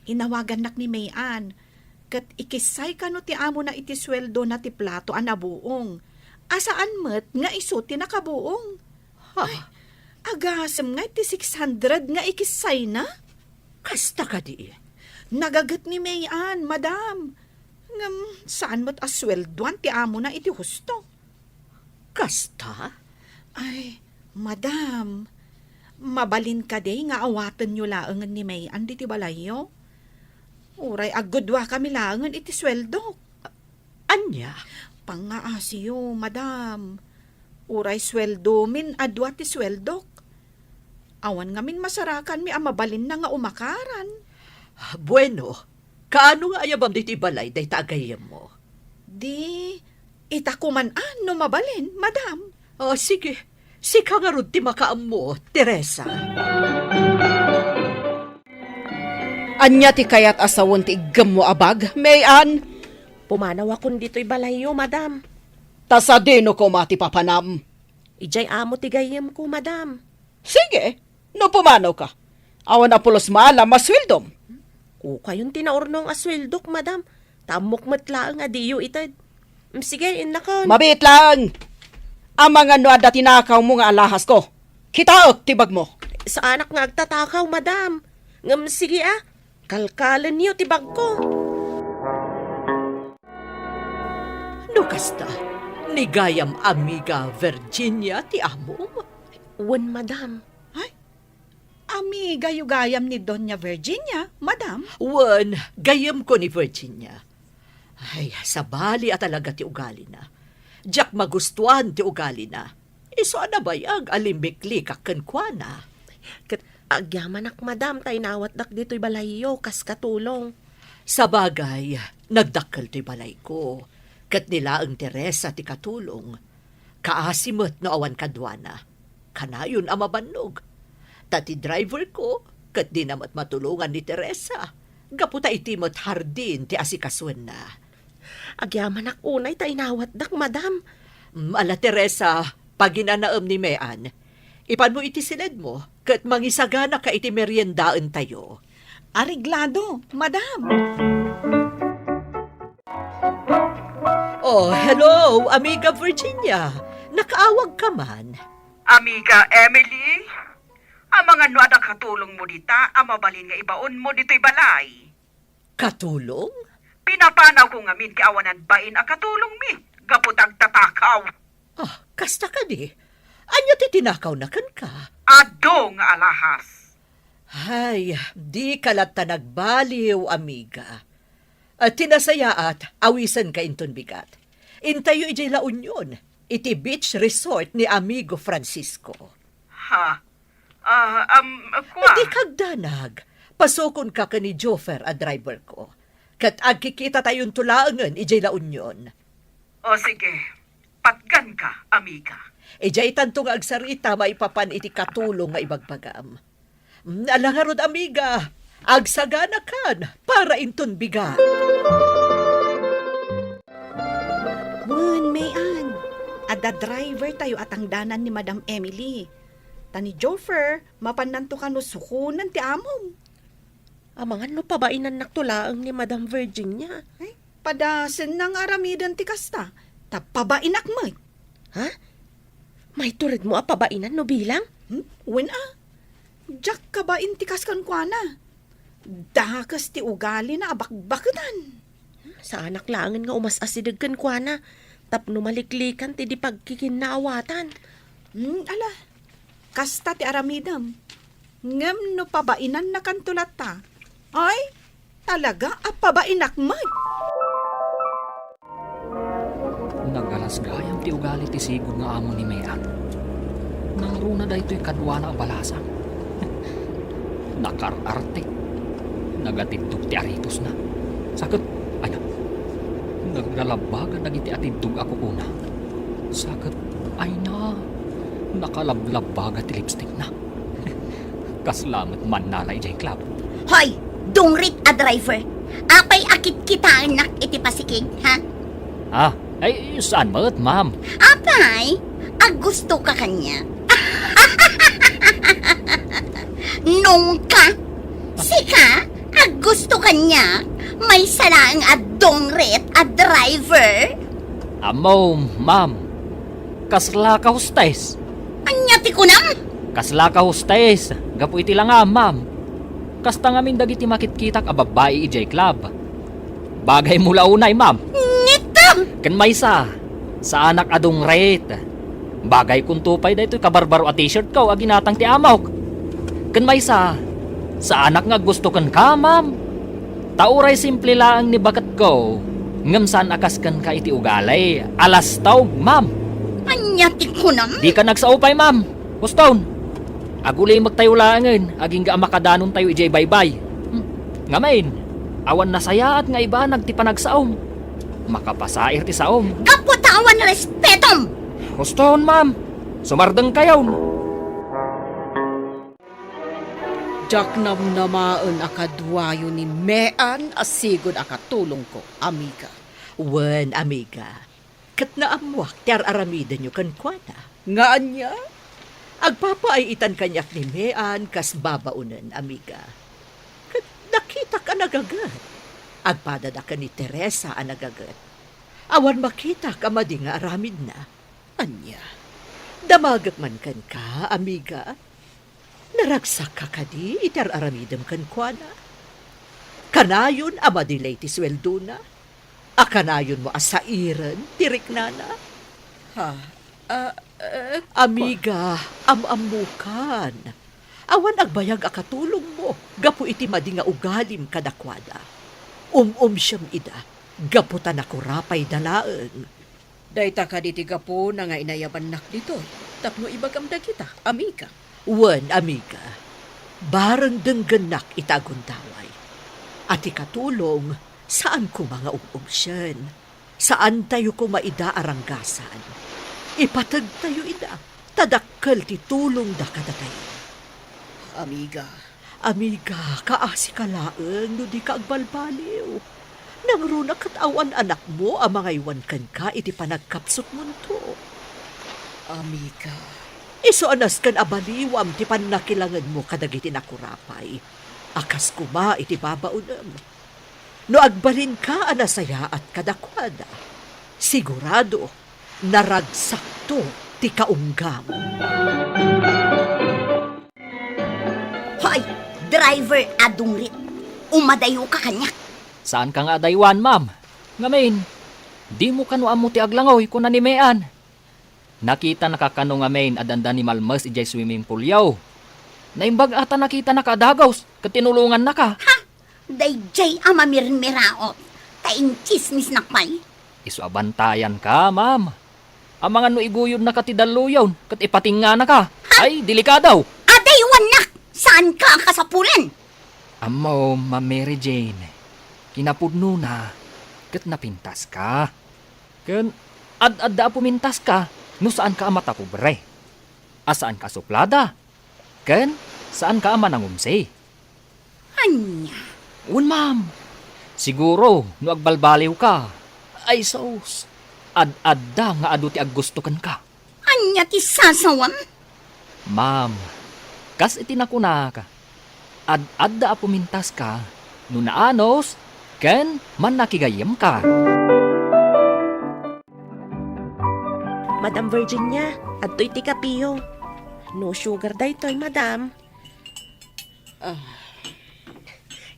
[SPEAKER 4] Inawagan nak ni Mayan. Kat ikisay ka no ti amo na iti sweldo na ti plato anabuong. Asaan met nga iso ti nakabuong.
[SPEAKER 9] Ha?
[SPEAKER 4] Ay, agasam nga iti 600 nga ikisay na.
[SPEAKER 9] Kasta ka di.
[SPEAKER 4] Nagagat ni Mayan, madam. Ngam, saan mo't asweldoan ti amo na iti husto?
[SPEAKER 9] Kasta?
[SPEAKER 4] Ay, madam. Mabalin ka day nga awatan nyo laangan ni Mayan di ti balayo. Uray agudwa kami laangan iti sweldo.
[SPEAKER 9] Anya?
[SPEAKER 4] Pangaasiyo, madam. Uray sweldo min adwa ti sweldok. Awan nga min masarakan mi amabalin na nga umakaran.
[SPEAKER 9] Bueno, kaano nga ayabam dito balay day tagayem mo?
[SPEAKER 4] Di, itakuman no mabalin, madam.
[SPEAKER 9] Oh, sige. Sika nga ron ti makaam mo, Teresa.
[SPEAKER 2] Anya ti kayat asawon ti igam mo abag, Mayan?
[SPEAKER 8] Pumanaw akong dito'y balayo, madam.
[SPEAKER 2] Tasadino ko mati papanam.
[SPEAKER 8] Ijay amo ti gayem ko, madam.
[SPEAKER 2] Sige, no pumanaw ka. Awan apulos maala maswildom.
[SPEAKER 8] O kayon tinaurnong aswildok, madam. Tamok matlaang adiyo itad. Sige, inakon.
[SPEAKER 2] Mabit lang. Ang mga nuada tinakaw mo nga alahas ko. Kitaok tibag mo.
[SPEAKER 8] Sa anak nga agtatakaw, madam. Ngam sige kalkalan niyo tibag ko.
[SPEAKER 9] Nukasta, nigayam amiga Virginia ti amom.
[SPEAKER 8] Wan, madam.
[SPEAKER 4] Amiga yugayam ni Doña Virginia, madam.
[SPEAKER 9] Wan, gayam ko ni Virginia. Ay, sabali at talaga ti ugali na. Diyak magustuhan ti ugali na. Iso na bayag alimbikli kakenkwana.
[SPEAKER 8] Kat agyamanak, madam, tay nawat dak dito'y balayo, kas katulong.
[SPEAKER 9] Sa bagay, nagdakkel ti balay ko. Kat nila ang Teresa ti katulong. Kaasimot no awan kadwana. Kanayon ang mabannog. Tati driver ko, kat di namat matulungan ni Teresa. Gaputa itimot hardin ti asikaswen na.
[SPEAKER 8] Agyamanak unay tay nawat dak, madam.
[SPEAKER 9] Ala Teresa, paginanaam ni Mayan. Ipan mo iti silid mo, kat mangisagana ka iti meriendaan tayo.
[SPEAKER 4] Ariglado, madam.
[SPEAKER 9] Oh, hello, amiga Virginia. Nakaawag ka man.
[SPEAKER 12] Amiga Emily, ang mga nuada katulong mo dita, ang mabalin nga ibaon mo dito'y balay.
[SPEAKER 9] Katulong?
[SPEAKER 12] Pinapanaw ko nga min kiawanan bain ang katulong mi, gaputag tatakaw.
[SPEAKER 9] Ah, kasta ka di. Anya ti tinakaw na kan ka?
[SPEAKER 12] Ado nga alahas.
[SPEAKER 9] Ay, di kalat ta nagbaliw, amiga. At tinasayaat, awisan ka inton bigat. Intayo ijay La Union, iti beach resort ni amigo Francisco.
[SPEAKER 12] Ha? Kwa?
[SPEAKER 9] Di kagdanag. Pasukon ka ni Joffer a driver ko. Kat agkikita tayong tulaangan ijay La Union.
[SPEAKER 12] O sige, patgan ka, amiga.
[SPEAKER 9] Ijay tanto nga agsarita maipapan iti katulong nga ibagbagam. Alangarod, amiga, agsagana kan para inton bigat.
[SPEAKER 4] Wan, Mayan. Ada driver tayo at ang danan ni Madam Emily. Tani Joffer, mapananto ka no sukunan ti amom.
[SPEAKER 8] Amangan no pabainan naktulaang ni Madam Virginia.
[SPEAKER 4] Ay, padasen ng aramidan ti kasta. Tapabainak mo.
[SPEAKER 8] Ha? May turid mo apabainan no bilang?
[SPEAKER 4] Wen Jack ka ba intikas kan kwa na? Dakas ti ugali na abakbakutan.
[SPEAKER 8] Sa anak langan nga umas asidag kan kwa na. Tapno maliklikan ti di pagkikinaawatan.
[SPEAKER 4] Ala, kasta ti aramidam. Ngem no pabainan na kantulat ta. Ay, talaga apabainak mag.
[SPEAKER 10] Nagalasgayam ti ugali ti sigod nga amo ni Mean. Nang runa da ito'y kadwa na abalasang. Nakararte. Nagatidtog ti aritos na. Sakit, naglalabagan nagiti atidtog ako una. Sakit, ay na. Nakalablabaga ti lipstick na. Kaslamat man nalay dyan club.
[SPEAKER 11] Hoy, dungrit a driver. Apay akit kita anak iti pasikig, ha?
[SPEAKER 10] Ay, saan mo't, ma'am?
[SPEAKER 11] Apay, gusto ka kanya. Nung ka, sika, gusto kanya, may salang a dungrit a driver.
[SPEAKER 10] Amo, ma'am. Kasla ka hostes.
[SPEAKER 11] Anya ti kunam?
[SPEAKER 10] Kasla ka hostes. Gapu iti lang ma'am. Kasta ngamin dagiti makitkitak a babae ijay club. Bagay mula unay, ma'am.
[SPEAKER 11] Nito!
[SPEAKER 10] Kan may sa anak adong rate. Bagay kung tupay da ito'y kabarbaro a t-shirt ko aginatang ti amok. Kan may sa anak nga gusto kan ka, ma'am. Tauray simple lang ni bakat ko. Ngam saan akas kan ka iti ugalay. Alas tawg, ma'am.
[SPEAKER 11] Anya ti kunam?
[SPEAKER 10] Di ka nagsaupay, ma'am. Guston. Agulay magtayo langan. Aging ga makadanon tayo ijay baybay. Ngamain. Awan nasaya at nga iba nagtipanagsaom. Makapasair ti saom.
[SPEAKER 11] Kaputawan respetom!
[SPEAKER 10] Guston, ma'am. Sumardeng kayaw.
[SPEAKER 2] Jak namnamaan akadwayo ni Mean asigod akatulong ko, amiga.
[SPEAKER 9] Wen, amiga. Kat naamwak, tiar aramida nyo kan kuana.
[SPEAKER 2] Nga anya?
[SPEAKER 9] Agpapaitan kanyak ni Mean kas babaunan, amiga. Kat nakita ka nagagat. Agpadada ka ni Teresa ang nagagat. Awan makita ka madi nga aramid na.
[SPEAKER 2] Anya?
[SPEAKER 9] Damagat man kan ka, amiga. Naragsak ka kadi, itar aramidam kan kuana. Kanayon amadilay ti sweldo na. Akanayon mo asairan, tirik nana. Amiga, amamukan. Awan agbayag akatulong mo, gapu iti madi nga ugalim kadakwada. Siyam ida, gaputan ako rapay dalaan.
[SPEAKER 2] Dayta ka ditiga po na nga inayaban nak dito. Tapno ibagamda kita, amiga.
[SPEAKER 9] Wan, amiga, barang denggenak itagundaway. At ikatulong, saan ko mga umumsyan? Saan tayo ko maida aranggasan? Ipatag tayo ida, tadakkel ti tulong da kadatayin.
[SPEAKER 2] Amiga.
[SPEAKER 9] Amiga, kaasi ka laeng, no di ka agbalbaliw. Nang runa katawa anak mo, ang mga iwan kan ka, iti panagkapsot mo to.
[SPEAKER 2] Amiga.
[SPEAKER 9] Iso anas kan abaliwam, ti panakilangan mo kadagiti nakurapay. Akas kuma, iti babaunam. No agbalin ka, anasaya at kadakwada. Sigurado, naragsak to, ti kaunggam.
[SPEAKER 11] Hoy, driver adungrit. Umadayo ka kanya.
[SPEAKER 10] Saan ka nga daywan, ma'am? Ngamin, di mo kanuam mo ti aglangoy kung nanimean. Nakita nakakano nga main adanda ni Malmas ijay swimming pool yaw. Naimbag ata nakita nakadagaws, katinulungan na ka.
[SPEAKER 11] Ha? Dayjay amamirmiraot. Taing chismis nakpay.
[SPEAKER 10] Isu abantayan ka, ma'am. Ang mga nuiguyod na katidaluyaw, kat ipatinga na ka. Ha? Ay, delikadaw.
[SPEAKER 11] Adaywan nak! Saan ka kasapulan?
[SPEAKER 10] Amo, Ma'am Mary Jane. Kinapudno na, kat napintas ka. Kan, ad-adda pumintas ka. No saan ka ama takubre? Asaan ka suplada? Ken, saan ka ama nangumsi?
[SPEAKER 11] Anya?
[SPEAKER 10] Un, ma'am. Siguro, no agbalbaliw ka. Ay, sos. Ad-adda nga adu ti aggustukan ka.
[SPEAKER 11] Anya ti sasawan?
[SPEAKER 10] Ma'am, kas itinakuna ka. Ad-adda pumintas ka. No naanos, ken man nakigayam ka.
[SPEAKER 8] Madam Virginia, adto'y ti kapiyo. No sugar daytoy, madam.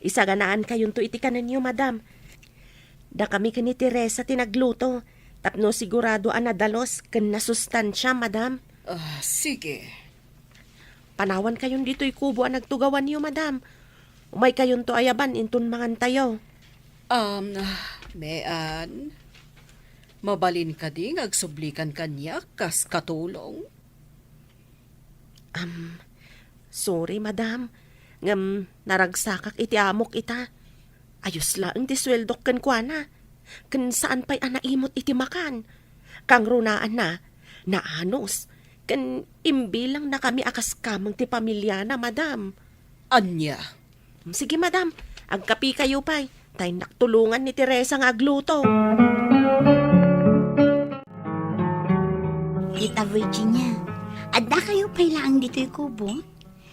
[SPEAKER 8] Isaganaan kayon to iti kanan niyo, madam. Da kami kani Teresa tinagluto. Tapno sigurado anadalos ken nasustansya, madam.
[SPEAKER 2] Sige.
[SPEAKER 8] Panawan kayon dito'y kubo ang nagtugawan niyo, madam. Umay kayon to ayaban intun mangan tayo.
[SPEAKER 2] Mean, mabalin ka ding agsublikan kanya kas katulong.
[SPEAKER 8] Sorry, madam. Ngam naragsakak iti amok ita. Ayos lang ti sweldok ken kuana. Ken saan pa'y anaimot iti makan. Kang runaan na, naanos. Ken imbilang na kami akas kamang ti pamilya na, madam.
[SPEAKER 2] Anya?
[SPEAKER 8] Sige, madam. Agkapi kayo pa'y. Tay naktulungan ni Teresa nga agluto.
[SPEAKER 11] Tita Virginia, adda kayo pailaang dito'y kubo?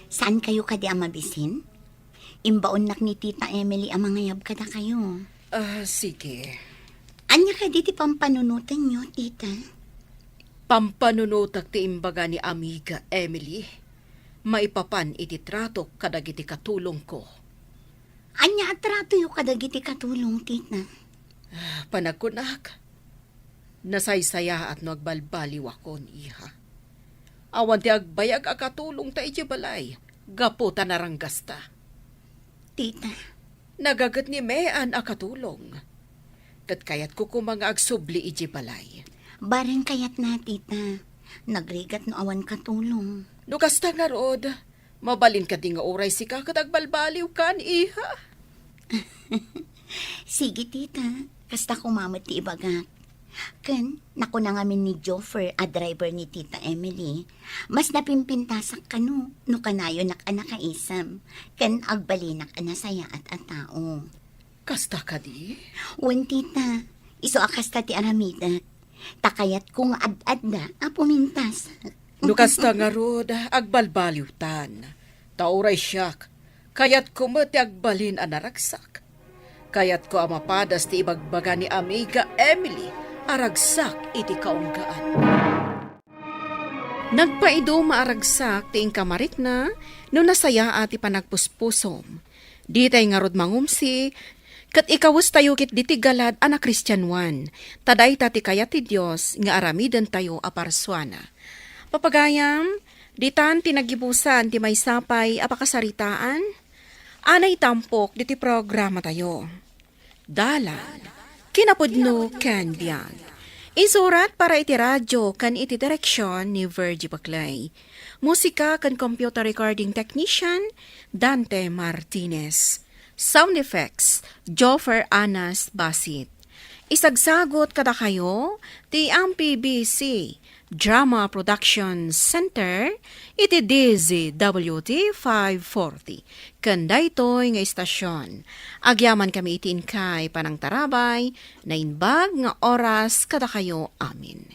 [SPEAKER 11] Saan kayo kadi amabisin? Imbaon nak ni Tita Emily ang mangayab kada kayo.
[SPEAKER 2] Sige.
[SPEAKER 11] Anya ka diti pampanunutan nyo, tita?
[SPEAKER 2] Pampanunutak ti imbaga ni amiga Emily. Maipapan iti trato kadagiti katulong ko.
[SPEAKER 11] Anya atrato yung kadagiti katulong, tita?
[SPEAKER 2] Panagkunak. Nasaysaya at nagbalbaliw ako iha. Awan ti agbayag akatulong ta iti balay. Gaputa naranggasta.
[SPEAKER 11] Tita,
[SPEAKER 2] Nagagat ni Mean akatulong. Kat kayat ko kumanga agsubli iti balay.
[SPEAKER 11] bareng kayat na, tita. Nagrigat no awan katulong.
[SPEAKER 2] Nukas nga rod, mabalin ka di nga oray si kakatagbalbaliw kan iha.
[SPEAKER 11] Sige, tita. Kasta kumamat ti ibagak. Ken, naku na ngamin ni Joffer, a driver ni Tita Emily. Mas napimpintasak ka no kanayo nak anak kaisam. Ken, agbalinak anasaya at atao.
[SPEAKER 2] Kasta ka di?
[SPEAKER 11] Wen, tita. Iso akasta ti aramida. Takayat kung ad-ad na, apumintas.
[SPEAKER 2] Nukas nga rod, agbalbaliw tan. Tauray siyak, kayat kumati agbalin anaragsak. Kayat ko amapadas ti ibagbaga ni amiga Emily, aragsak iti kaunggaan. Nagpaido maaragsak ti ingkamarik na, no nasaya ati panagpuspusom. Di tay nga rod mangumsi, kat ikawus tayo kit diti galad anak Christian Juan, taday tati kaya ti Diyos nga aramidan tayo aparswana. Papagayam, ditan tinagibusan ti may sapay apakasaritaan, anay tampok diti programa tayo. Dalan, kinapudno ken biyag. Isurat para iti radyo kan iti direksyon ni Virgie Baclay. Musika kan computer recording technician Dante Martinez. Sound effects Joffer Anas Basit. Isagsagot kada kayo ti MPBC Drama Production Center iti DZWT 540. Kanda ito'y nga istasyon. Agyaman kami itin kay Panang Tarabay na inbag nga oras kada kayo amin.